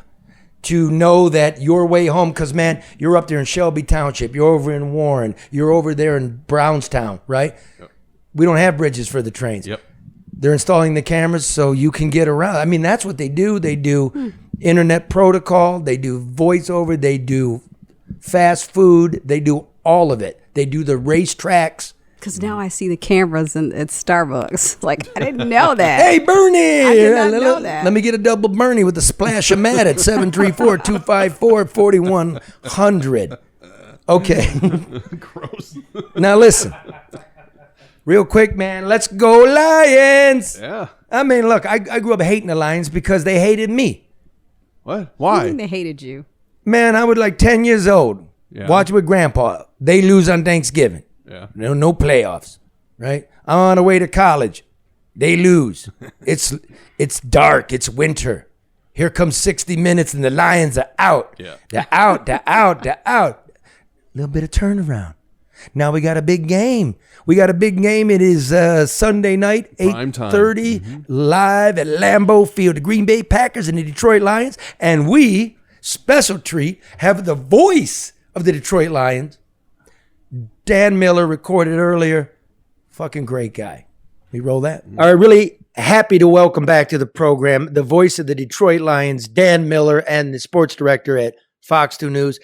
to know that your way home. Because, man, you're up there in Shelby Township. You're over in Warren. You're over there in Brownstown, right? Yep. We don't have bridges for the trains. Yep. They're installing the cameras so you can get around. I mean, that's what they do. They do internet protocol. They do voiceover. They do fast food. They do all of it. They do the racetracks. Because now I see the cameras at Starbucks. Like, I didn't know that. Hey, Bernie! I did not know that. Let me get a double Bernie with a splash of Matt at 734-254-4100. Okay. Gross. Now listen. Real quick, man. Let's go Lions! Yeah. I mean, look, I grew up hating the Lions because they hated me. What? Why? I think they hated you. Man, I was like 10 years old. Yeah. Watching with Grandpa. They lose on Thanksgiving. Yeah. No playoffs, right? I'm on the way to college. They lose. It's dark. It's winter. Here comes 60 minutes and the Lions are out. Yeah. They're out. A little bit of turnaround. Now we got a big game. It is Sunday night, 8:30, live at Lambeau Field. The Green Bay Packers and the Detroit Lions. And we, special treat, have the voice of the Detroit Lions. Dan Miller recorded earlier. Fucking great guy. We roll that. All right, really happy to welcome back to the program the voice of the Detroit Lions, Dan Miller, and the sports director at Fox 2 News.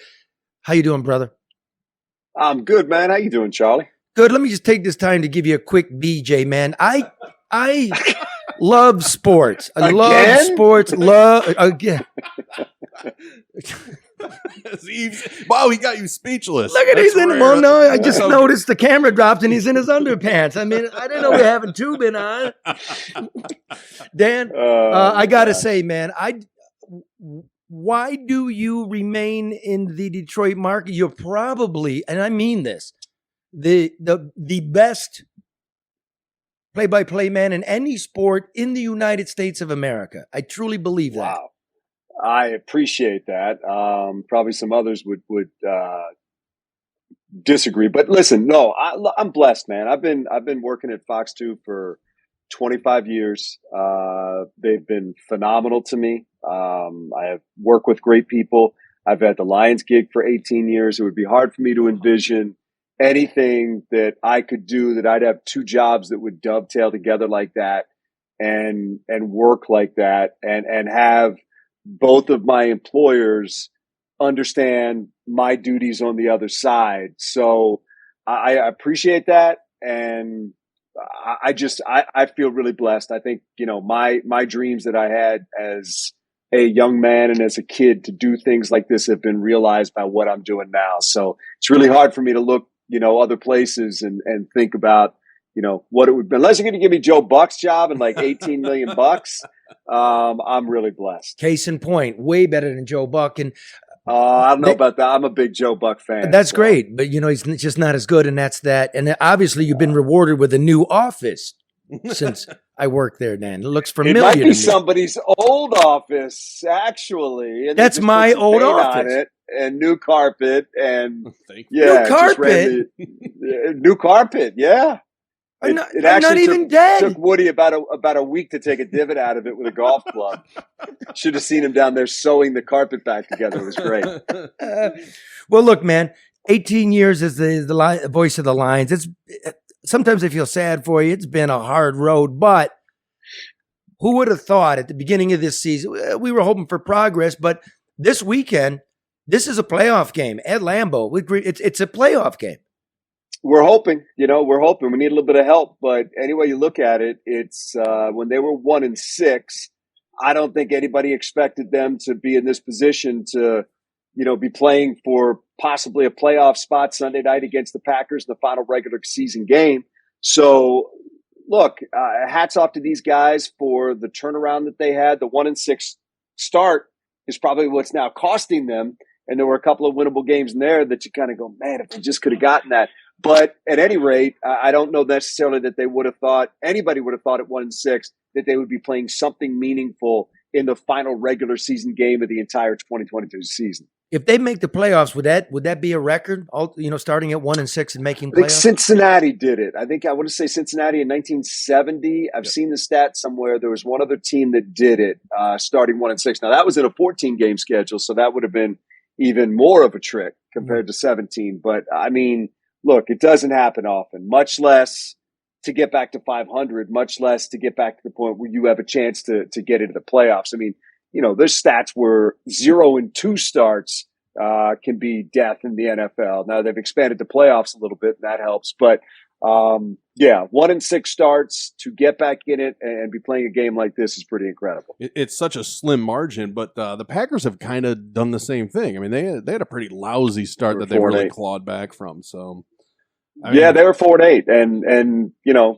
How you doing, brother? I'm good, man. How you doing, Charlie? Good. Let me just take this time to give you a quick BJ, man. I love sports. I love sports. Again. Wow, he got you speechless. Look at That's he's in. rare. Well, no, I just noticed the camera dropped and he's in his underpants. I mean, I didn't know we were having tubing on. Dan, I gotta say, man, why do you remain in the Detroit market? You're probably, and I mean this, the best play-by-play man in any sport in the United States of America. I truly believe that. Wow. I appreciate that. Probably some others would disagree, but listen, no, I'm blessed, man. I've been working at Fox 2 for 25 years. They've been phenomenal to me. I have worked with great people. I've had the Lions gig for 18 years. It would be hard for me to envision anything that I could do that I'd have two jobs that would dovetail together like that and work like that and have both of my employers understand my duties on the other side. So I appreciate that. And I feel really blessed. I think, my dreams that I had as a young man and as a kid to do things like this have been realized by what I'm doing now. So it's really hard for me to look, other places and think about, what it would be. Unless you're going to give me Joe Buck's job and like 18 million bucks. I'm really blessed. Case in point, way better than Joe Buck. And I don't know about that. I'm a big Joe Buck fan. That's great, but he's just not as good, and that's that. And obviously, you've been rewarded with a new office since I worked there. Dan, it looks familiar. It might to be me. somebody's old office, actually. And That's my old office. And new carpet and new carpet. New carpet, yeah. I'm not even dead. Took Woody about a week to take a divot out of it with a golf club. Should have seen him down there sewing the carpet back together. It was great. Well, look, man, 18 years as the voice of the Lions. Sometimes I feel sad for you. It's been a hard road, but who would have thought at the beginning of this season, we were hoping for progress, but this weekend, this is a playoff game at Lambeau. It's a playoff game. We're hoping, we're hoping. We need a little bit of help, but any way you look at it, it's when they were 1-6, I don't think anybody expected them to be in this position to, be playing for possibly a playoff spot Sunday night against the Packers in the final regular season game. So, look, hats off to these guys for the turnaround that they had. The 1-6 start is probably what's now costing them. And there were a couple of winnable games in there that you kind of go, man, if we just could have gotten that. But at any rate, I don't know necessarily that anybody would have thought at 1-6 that they would be playing something meaningful in the final regular season game of the entire 2022 season. If they make the playoffs, would that be a record? Starting at 1-6 and making playoffs. I think Cincinnati did it. I want to say Cincinnati in 1970. I've seen the stat somewhere. There was one other team that did it, starting 1-6. Now that was in a 14-game schedule, so that would have been even more of a trick compared to 17. But I mean, look, it doesn't happen often, much less to get back to 500, much less to get back to the point where you have a chance to get into the playoffs. I mean, there's stats where 0-2 starts can be death in the NFL. Now they've expanded the playoffs a little bit, and that helps. But 1-6 starts to get back in it and be playing a game like this is pretty incredible. It's such a slim margin, but the Packers have kind of done the same thing. I mean, they had a pretty lousy start that they really clawed back from. So, they were 4-8, and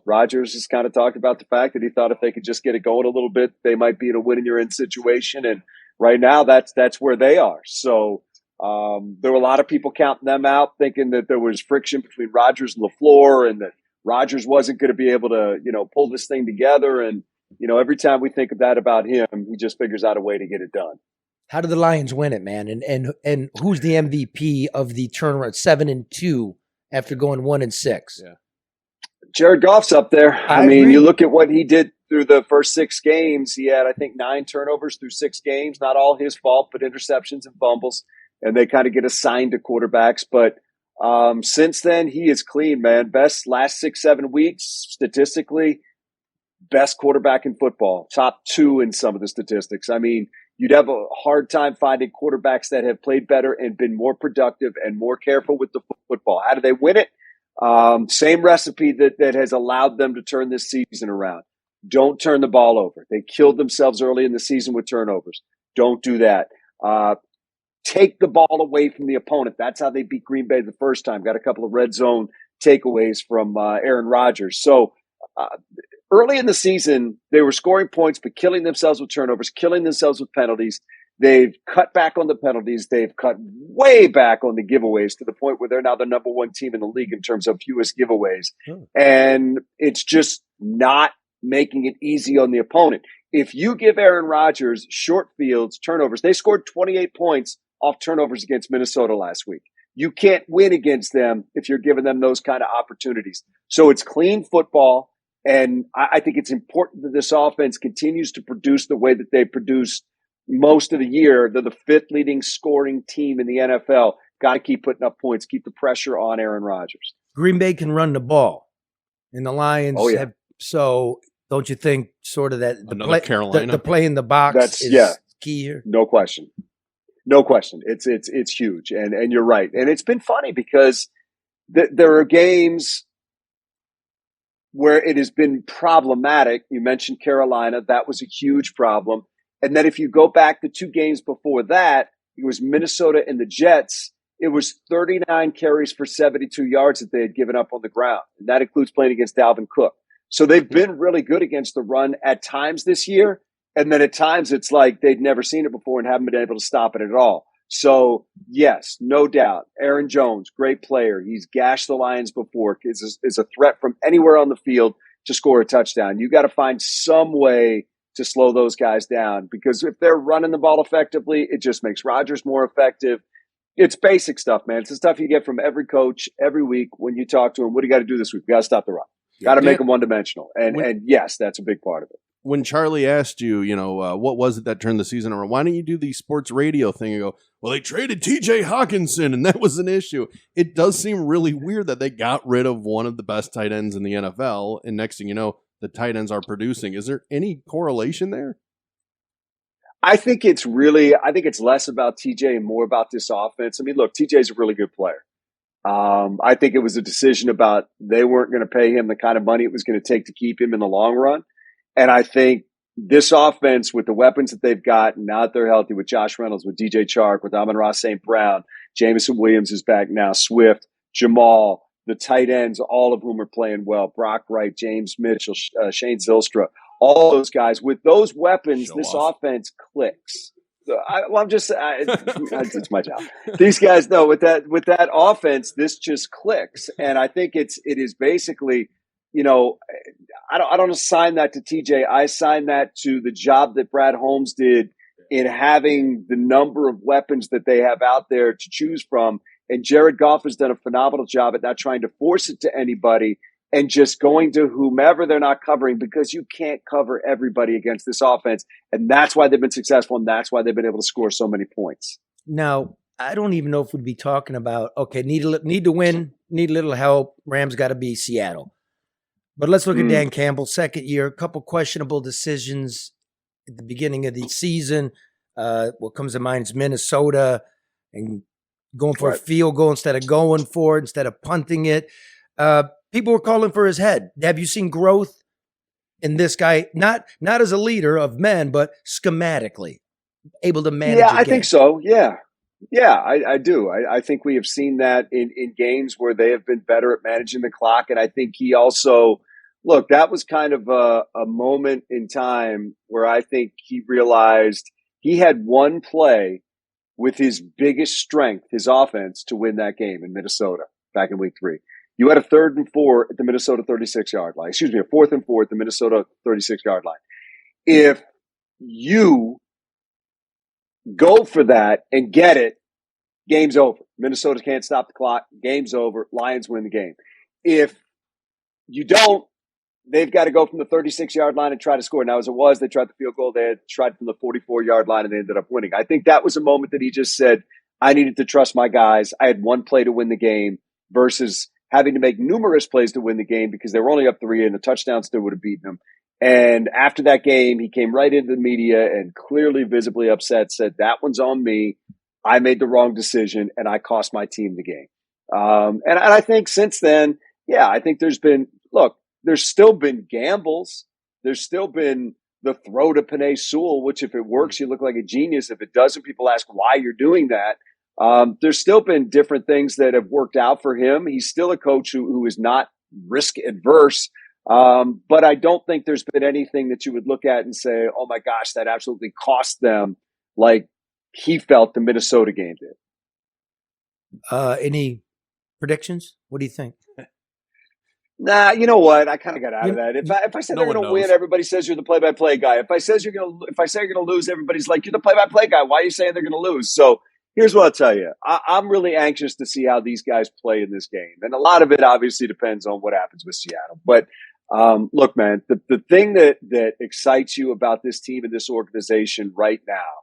Rodgers has kind of talked about the fact that he thought if they could just get it going a little bit, they might be in a win-and-you're-in situation. And right now, that's where they are. So. There were a lot of people counting them out, thinking that there was friction between Rodgers and LaFleur and that Rodgers wasn't going to be able to, pull this thing together. And, every time we think of that about him, he just figures out a way to get it done. How did the Lions win it, man? And who's the MVP of the turnaround 7-2 after going 1-6? Yeah. Jared Goff's up there. I mean, agree. You look at what he did through the first 6 games. He had, I think, 9 turnovers through 6 games. Not all his fault, but interceptions and fumbles. And they kind of get assigned to quarterbacks. But since then, he is clean, man. Best last 6-7 weeks, statistically, best quarterback in football. Top 2 in some of the statistics. I mean, you'd have a hard time finding quarterbacks that have played better and been more productive and more careful with the football. How do they win it? Same recipe that has allowed them to turn this season around. Don't turn the ball over. They killed themselves early in the season with turnovers. Don't do that. Take the ball away from the opponent. That's how they beat Green Bay the first time. Got a couple of red zone takeaways from Aaron Rodgers. So early in the season, they were scoring points, but killing themselves with turnovers, killing themselves with penalties. They've cut back on the penalties. They've cut way back on the giveaways to the point where they're now the number 1 team in the league in terms of fewest giveaways. And it's just not making it easy on the opponent. If you give Aaron Rodgers short fields, turnovers, they scored 28 points off turnovers against Minnesota last week. You can't win against them if you're giving them those kind of opportunities. So it's clean football, and I think it's important that this offense continues to produce the way that they produced most of the year. They're the 5th leading scoring team in the NFL. Got to keep putting up points, keep the pressure on Aaron Rodgers. Green Bay can run the ball, and the Lions have. So don't you think sort of that the play in the box is key here? No question. No question. It's huge. And you're right. And you're right. And it's been funny because there are games where it has been problematic. You mentioned Carolina. That was a huge problem. And then if you go back the 2 games before that, it was Minnesota and the Jets. It was 39 carries for 72 yards that they had given up on the ground. And that includes playing against Dalvin Cook. So they've been really good against the run at times this year. And then at times it's like they'd never seen it before and haven't been able to stop it at all. So yes, no doubt. Aaron Jones, great player. He's gashed the Lions before, is a threat from anywhere on the field to score a touchdown. You got to find some way to slow those guys down, because if they're running the ball effectively, it just makes Rodgers more effective. It's basic stuff, man. It's the stuff you get from every coach every week when you talk to him. What do you got to do this week? We got to stop the run. Got to make them one-dimensional. And yes, that's a big part of it. When Charlie asked you, what was it that turned the season around? Why don't you do the sports radio thing and go, well, they traded TJ Hawkinson and that was an issue. It does seem really weird that they got rid of one of the best tight ends in the NFL. And next thing you know, the tight ends are producing. Is there any correlation there? I think it's less about TJ and more about this offense. I mean, look, TJ's a really good player. I think it was a decision about they weren't going to pay him the kind of money it was going to take to keep him in the long run. And I think this offense, with the weapons that they've got, now that they're healthy, with Josh Reynolds, with DJ Chark, with Amon-Ra St. Brown, Jameson Williams is back now, Swift, Jamal, the tight ends, all of whom are playing well, Brock Wright, James Mitchell, Shane Zylstra, all those guys. With those weapons, offense clicks. So it's my job. These guys know with that offense, this just clicks. And I think it is basically, I don't assign that to TJ. I assign that to the job that Brad Holmes did in having the number of weapons that they have out there to choose from. And Jared Goff has done a phenomenal job at not trying to force it to anybody and just going to whomever they're not covering, because you can't cover everybody against this offense. And that's why they've been successful, and that's why they've been able to score so many points. Now, I don't even know if we'd be talking about, okay, need to win, need a little help. Rams got to be Seattle. But let's look at Dan Campbell, second year, a couple questionable decisions at the beginning of the season. What comes to mind is Minnesota and going for a field goal instead of going for it, instead of punting it. People were calling for his head. Have you seen growth in this guy? Not as a leader of men, but schematically able to manage. Yeah, I think so. Yeah, I do. I think we have seen that in games where they have been better at managing the clock. And I think he also, look, that was kind of a moment in time where I think he realized he had one play with his biggest strength, his offense, to win that game in Minnesota back in week 3. You had a 3rd and 4 at the Minnesota 36-yard line. Excuse me, a 4th and 4 at the Minnesota 36-yard line. If you go for that and get it, game's over. Minnesota can't stop the clock. Game's over. Lions win the game. If you don't, they've got to go from the 36-yard line and try to score. Now, as it was, they tried the field goal. They had tried from the 44-yard line, and they ended up winning. I think that was a moment that he just said, I needed to trust my guys. I had one play to win the game versus having to make numerous plays to win the game because they were only up 3 and a touchdown still would have beaten them. And after that game, he came right into the media and clearly visibly upset, said, that one's on me. I made the wrong decision and I cost my team the game. And I think since then, I think there's still been gambles. There's still been the throw to Penei Sewell, which if it works, you look like a genius. If it doesn't, people ask why you're doing that. There's still been different things that have worked out for him. He's still a coach who is not risk adverse. But I don't think there's been anything that you would look at and say, oh my gosh, that absolutely cost them like he felt the Minnesota game did. Any predictions? What do you think? Nah, you know what? I kind of got out of that. If I said they're going to win, everybody says you're the play-by-play guy. If I say you're going to lose, everybody's like, you're the play-by-play guy. Why are you saying they're going to lose? So here's what I'll tell you. I'm really anxious to see how these guys play in this game. And a lot of it obviously depends on what happens with Seattle. But look, man, the thing that excites you about this team and this organization right now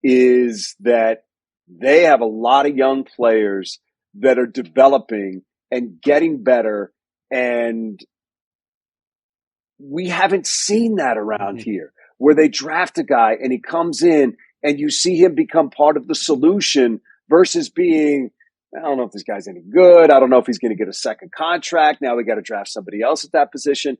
is that they have a lot of young players that are developing and getting better. And we haven't seen that around here, where they draft a guy and he comes in and you see him become part of the solution versus being I don't know if this guy's any good. I don't know if he's going to get a second contract. Now we got to draft somebody else at that position.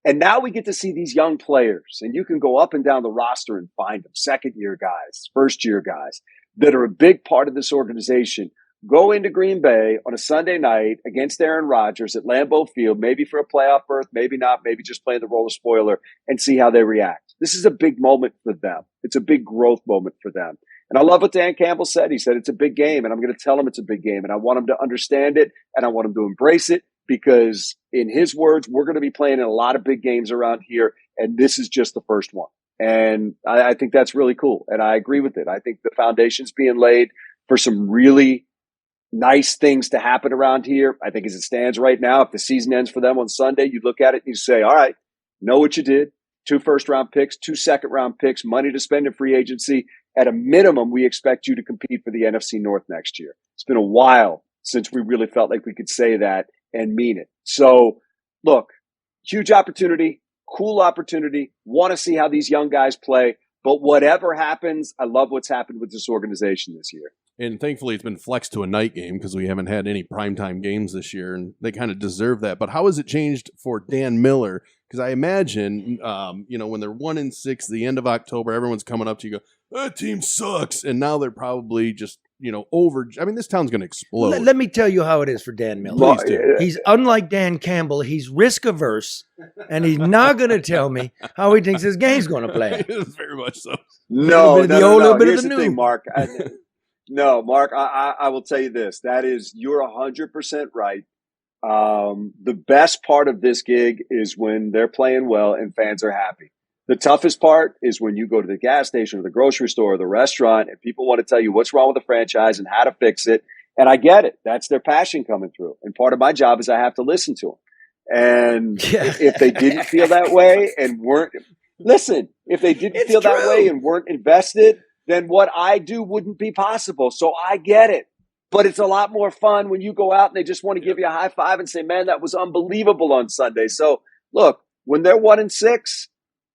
And now we get to see these young players, and you can go up and down the roster and find them, second-year guys, first-year guys that are a big part of this organization. Go into Green Bay on a Sunday night against Aaron Rodgers at Lambeau Field, maybe for a playoff berth, maybe not, maybe just playing the role of spoiler, and see how they react. This is a big moment for them. It's a big growth moment for them. And I love what Dan Campbell said. He said it's a big game, and I'm going to tell him it's a big game, and I want him to understand it, and I want him to embrace it, because in his words, we're going to be playing in a lot of big games around here, and this is just the first one. And I think that's really cool, and I agree with it. I think the foundation's being laid for some really nice things to happen around here. I think as it stands right now, if the season ends for them on Sunday, you look at it and you say, all right, know what you did. 2 first-round picks, 2 second-round picks, money to spend in free agency. At a minimum, we expect you to compete for the NFC North next year. It's been a while since we really felt like we could say that and mean it. So, look, huge opportunity, cool opportunity. Want to see how these young guys play. But whatever happens, I love what's happened with this organization this year. And thankfully, it's been flexed to a night game because we haven't had any primetime games this year, and they kind of deserve that. But how has it changed for Dan Miller? Because I imagine, when they're 1-6, the end of October, everyone's coming up to you, that team sucks, and now they're probably just over. I mean, this town's going to explode. Let me tell you how it is for Dan Miller. Please do. He's unlike Dan Campbell. He's risk averse, and he's not going to tell me how he thinks his game's going to play. Very much so. No. Here's the thing, Mark. Mark, I will tell you this. You're 100% right. The best part of this gig is when they're playing well and fans are happy. The toughest part is when you go to the gas station or the grocery store or the restaurant and people want to tell you what's wrong with the franchise and how to fix it. And I get it. That's their passion coming through. And part of my job is I have to listen to them. And if they didn't feel that way and weren't invested, then what I do wouldn't be possible. So I get it. But it's a lot more fun when you go out and they just want to give you a high five and say, man, that was unbelievable on Sunday. So look, when they're 1-6,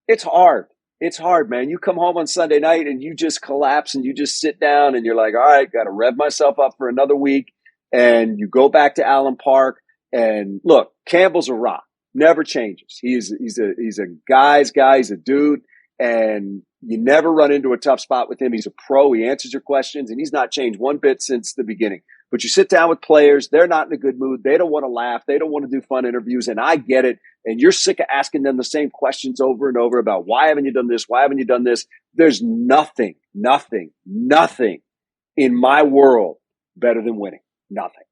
it's hard. It's hard, man. You come home on Sunday night and you just collapse and you just sit down and you're like, all right, got to rev myself up for another week. And you go back to Allen Park and look, Campbell's a rock. Never changes. He's a guy's guy. He's a dude. And you never run into a tough spot with him. He's a pro. He answers your questions, and he's not changed one bit since the beginning. But you sit down with players, they're not in a good mood. They don't want to laugh. They don't want to do fun interviews, and I get it. And you're sick of asking them the same questions over and over about why haven't you done this? Why haven't you done this? There's nothing in my world better than winning. Nothing.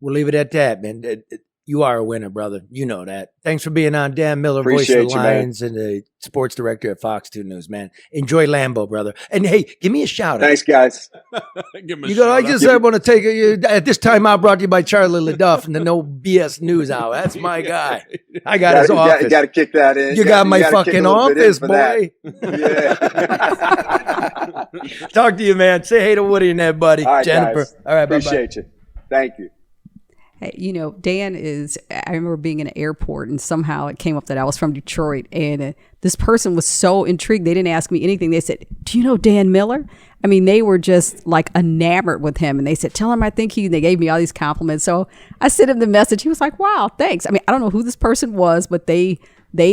We'll leave it at that, man. You are a winner, brother. You know that. Thanks for being on. Dan Miller, Appreciate voice of the Lions and the sports director at Fox 2 News, man. Enjoy Lambeau, brother. And hey, give me a shout out. Thanks, guys. I just want to take at this time out brought to you by Charlie LeDuff and the No BS News Hour. That's my guy. I got his office. You got to kick that in. You got my fucking office, boy. Yeah. Talk to you, man. Say hey to Woody and that, buddy. All right, Jennifer. Guys. All right, appreciate you. Thank you. Hey, Dan I remember being in an airport and somehow it came up that I was from Detroit, and this person was so intrigued. They didn't ask me anything. They said, do you know Dan Miller? I mean, they were just like enamored with him, and they said, tell him I think they gave me all these compliments. So I sent him the message. He was like, wow, thanks. I mean, I don't know who this person was, but they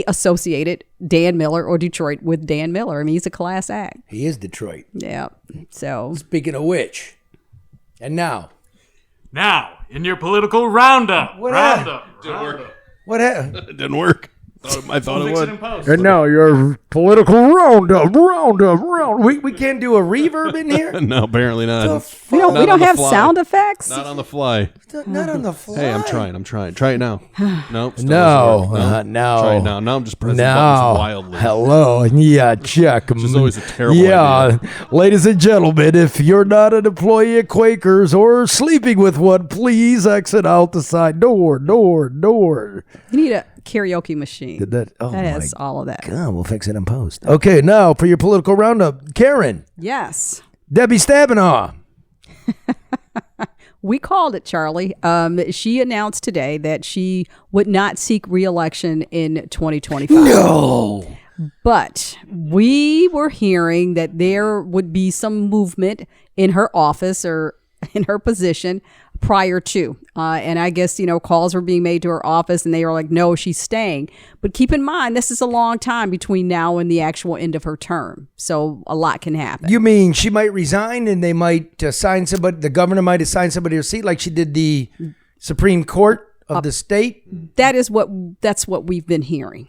associated Dan Miller or Detroit with Dan Miller. I mean, he's a class act. He is Detroit. Yeah. So speaking of which, and now, in your political roundup. Didn't work. What happened? It didn't work. I thought it would. And now your political roundup. We can't do a reverb in here? No, apparently not. We don't have sound effects? Not on the fly. Not on the fly. Hey, I'm trying. Try it now. Nope. No. Try it now. Now I'm just pressing buttons wildly. Hello. Yeah, check. Which is always a terrible idea. Ladies and gentlemen, if you're not an employee at Quakers or sleeping with one, please exit out the side door. You need a karaoke machine. That has all of that. God, we'll fix it in post. Okay, now for your political roundup, Karen. Yes. Debbie Stabenow. We called it, Charlie. She announced today that she would not seek re-election in 2025. No. But we were hearing that there would be some movement in her office or in her position prior to. And I guess, calls were being made to her office and they were like, no, she's staying. But keep in mind, this is a long time between now and the actual end of her term. So a lot can happen. You mean she might resign and they might assign somebody, the governor might assign somebody to her seat like she did the Supreme Court of the state? That's what we've been hearing.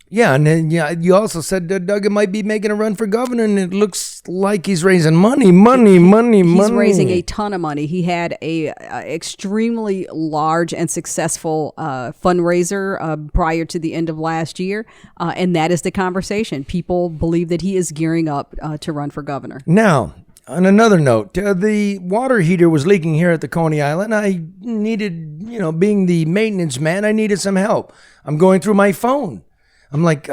Yeah, and then you also said that Duggan might be making a run for governor, and it looks like he's raising money. He's raising a ton of money. He had a extremely large and successful fundraiser prior to the end of last year, and that is the conversation. People believe that he is gearing up to run for governor. Now, on another note, the water heater was leaking here at the Coney Island. I needed, being the maintenance man, I needed some help. I'm going through my phone. I'm like,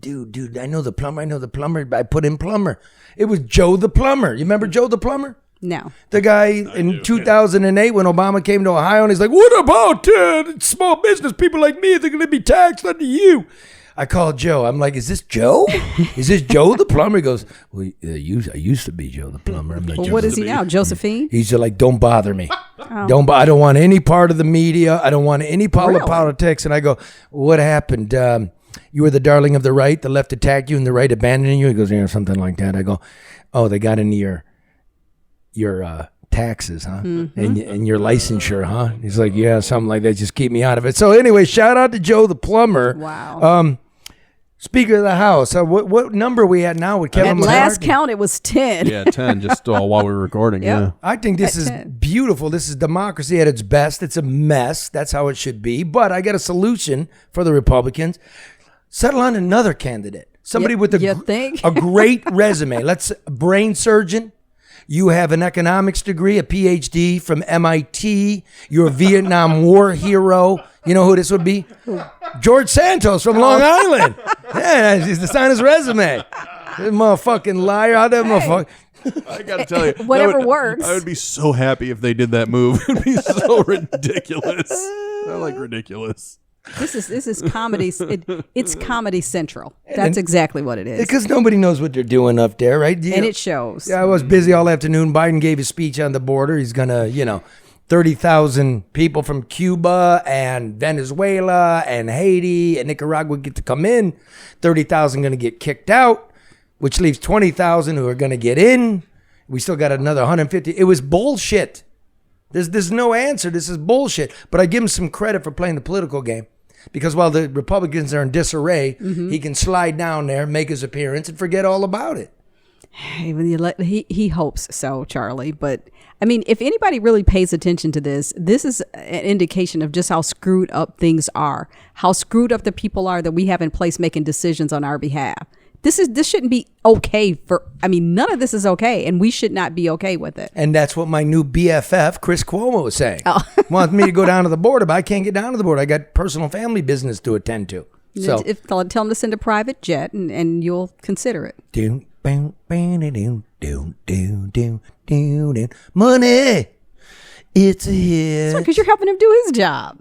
dude, I know the plumber. I put in plumber. It was Joe the plumber. You remember Joe the plumber? No. The guy in 2008 when Obama came to Ohio and he's like, what about small business people like me? They're going to be taxed under you. I called Joe. I'm like, is this Joe? Is this Joe the plumber? He goes, well, I used to be Joe the plumber. I'm like, well, what is he now, Josephine? He's like, don't bother me. I don't want any part of the media. I don't want any politics. And I go, what happened? You were the darling of the right. The left attacked you and the right abandoned you. He goes, something like that. I go, oh, they got into your taxes, huh? Mm-hmm. And your licensure, huh? He's like, yeah, something like that. Just keep me out of it. So anyway, shout out to Joe the plumber. Wow. Speaker of the House, what number are we at now with Kevin At last count, it was 10. Yeah, 10, just while we were recording, yeah. I think this is beautiful. This is democracy at its best. It's a mess. That's how it should be. But I got a solution for the Republicans. Settle on another candidate. Somebody with a great resume. Brain surgeon. You have an economics degree, a PhD from MIT. You're a Vietnam War hero. You know who this would be? George Santos from Long Island. Yeah, he's to sign his resume. This motherfucking liar out there, motherfucker. I gotta tell you, whatever works. I would be so happy if they did that move. It'd be so ridiculous. I like ridiculous. This is comedy. It's Comedy Central. That's exactly what it is. Because nobody knows what they're doing up there, right? And it shows. Yeah, I was busy all afternoon. Biden gave his speech on the border. He's gonna, 30,000 people from Cuba and Venezuela and Haiti and Nicaragua get to come in. 30,000 going to get kicked out, which leaves 20,000 who are going to get in. We still got another 150. It was bullshit. There's no answer. This is bullshit. But I give him some credit for playing the political game. Because while the Republicans are in disarray, he can slide down there, make his appearance, and forget all about it. He hopes so, Charlie. But, I mean, if anybody really pays attention to this is an indication of just how screwed up things are. How screwed up the people are that we have in place making decisions on our behalf. This shouldn't be okay none of this is okay, and we should not be okay with it. And that's what my new BFF, Chris Cuomo, was saying. Wants me to go down to the border, but I can't get down to the border. I got personal family business to attend to. So tell them to send a private jet, and you'll consider it. Money, it's a hit. Because you're helping him do his job.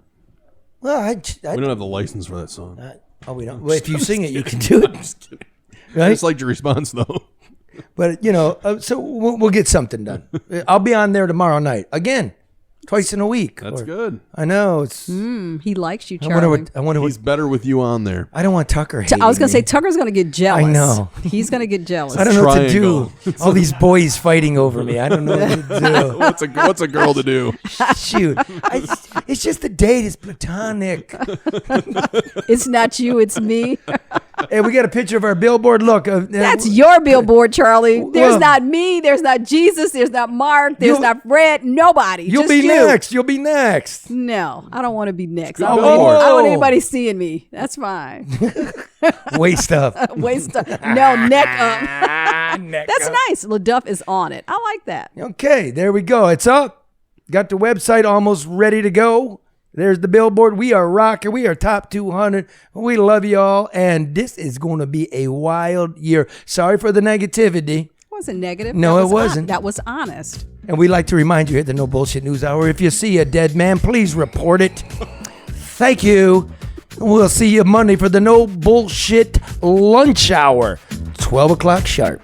Well, we don't have the license for that song. We don't. Well, if you sing it, you can do it. I'm just kidding. Right? I just liked your response, though. But, so we'll get something done. I'll be on there tomorrow night. Again, twice in a week. That's good. I know. It's. He likes you, Charlie. I wonder what he's better with you on there. I don't want Tucker hating I was going to me. say, Tucker's going to get jealous. I know. He's going to get jealous. I don't know what to do. All these boys fighting over me. I don't know what to do. What's a girl to do? Shoot. It's just a date. It's platonic. It's not you. It's me. Hey, we got a picture of our billboard. Look. That's your billboard, Charlie. There's not me. There's not Jesus. There's not Mark. There's not Fred. Nobody. You'll just be you. next. You'll be next. No, I don't want to be next. I Oh. don't want anybody seeing me. That's fine. Waist up. Waist up. No, neck up. Neck That's up. nice. LeDuff is on it. I like that. Okay, there we go. It's up. Got the website almost ready to go. There's the billboard. We are rocking. We are top 200. We love y'all. And this is going to be a wild year. Sorry for the negativity. It wasn't negative. No, That it was wasn't. That was honest. And we like to remind you here at the No Bullshit News Hour, if you see a dead man, please report it. Thank you. We'll see you Monday for the No Bullshit Lunch Hour, 12 o'clock sharp.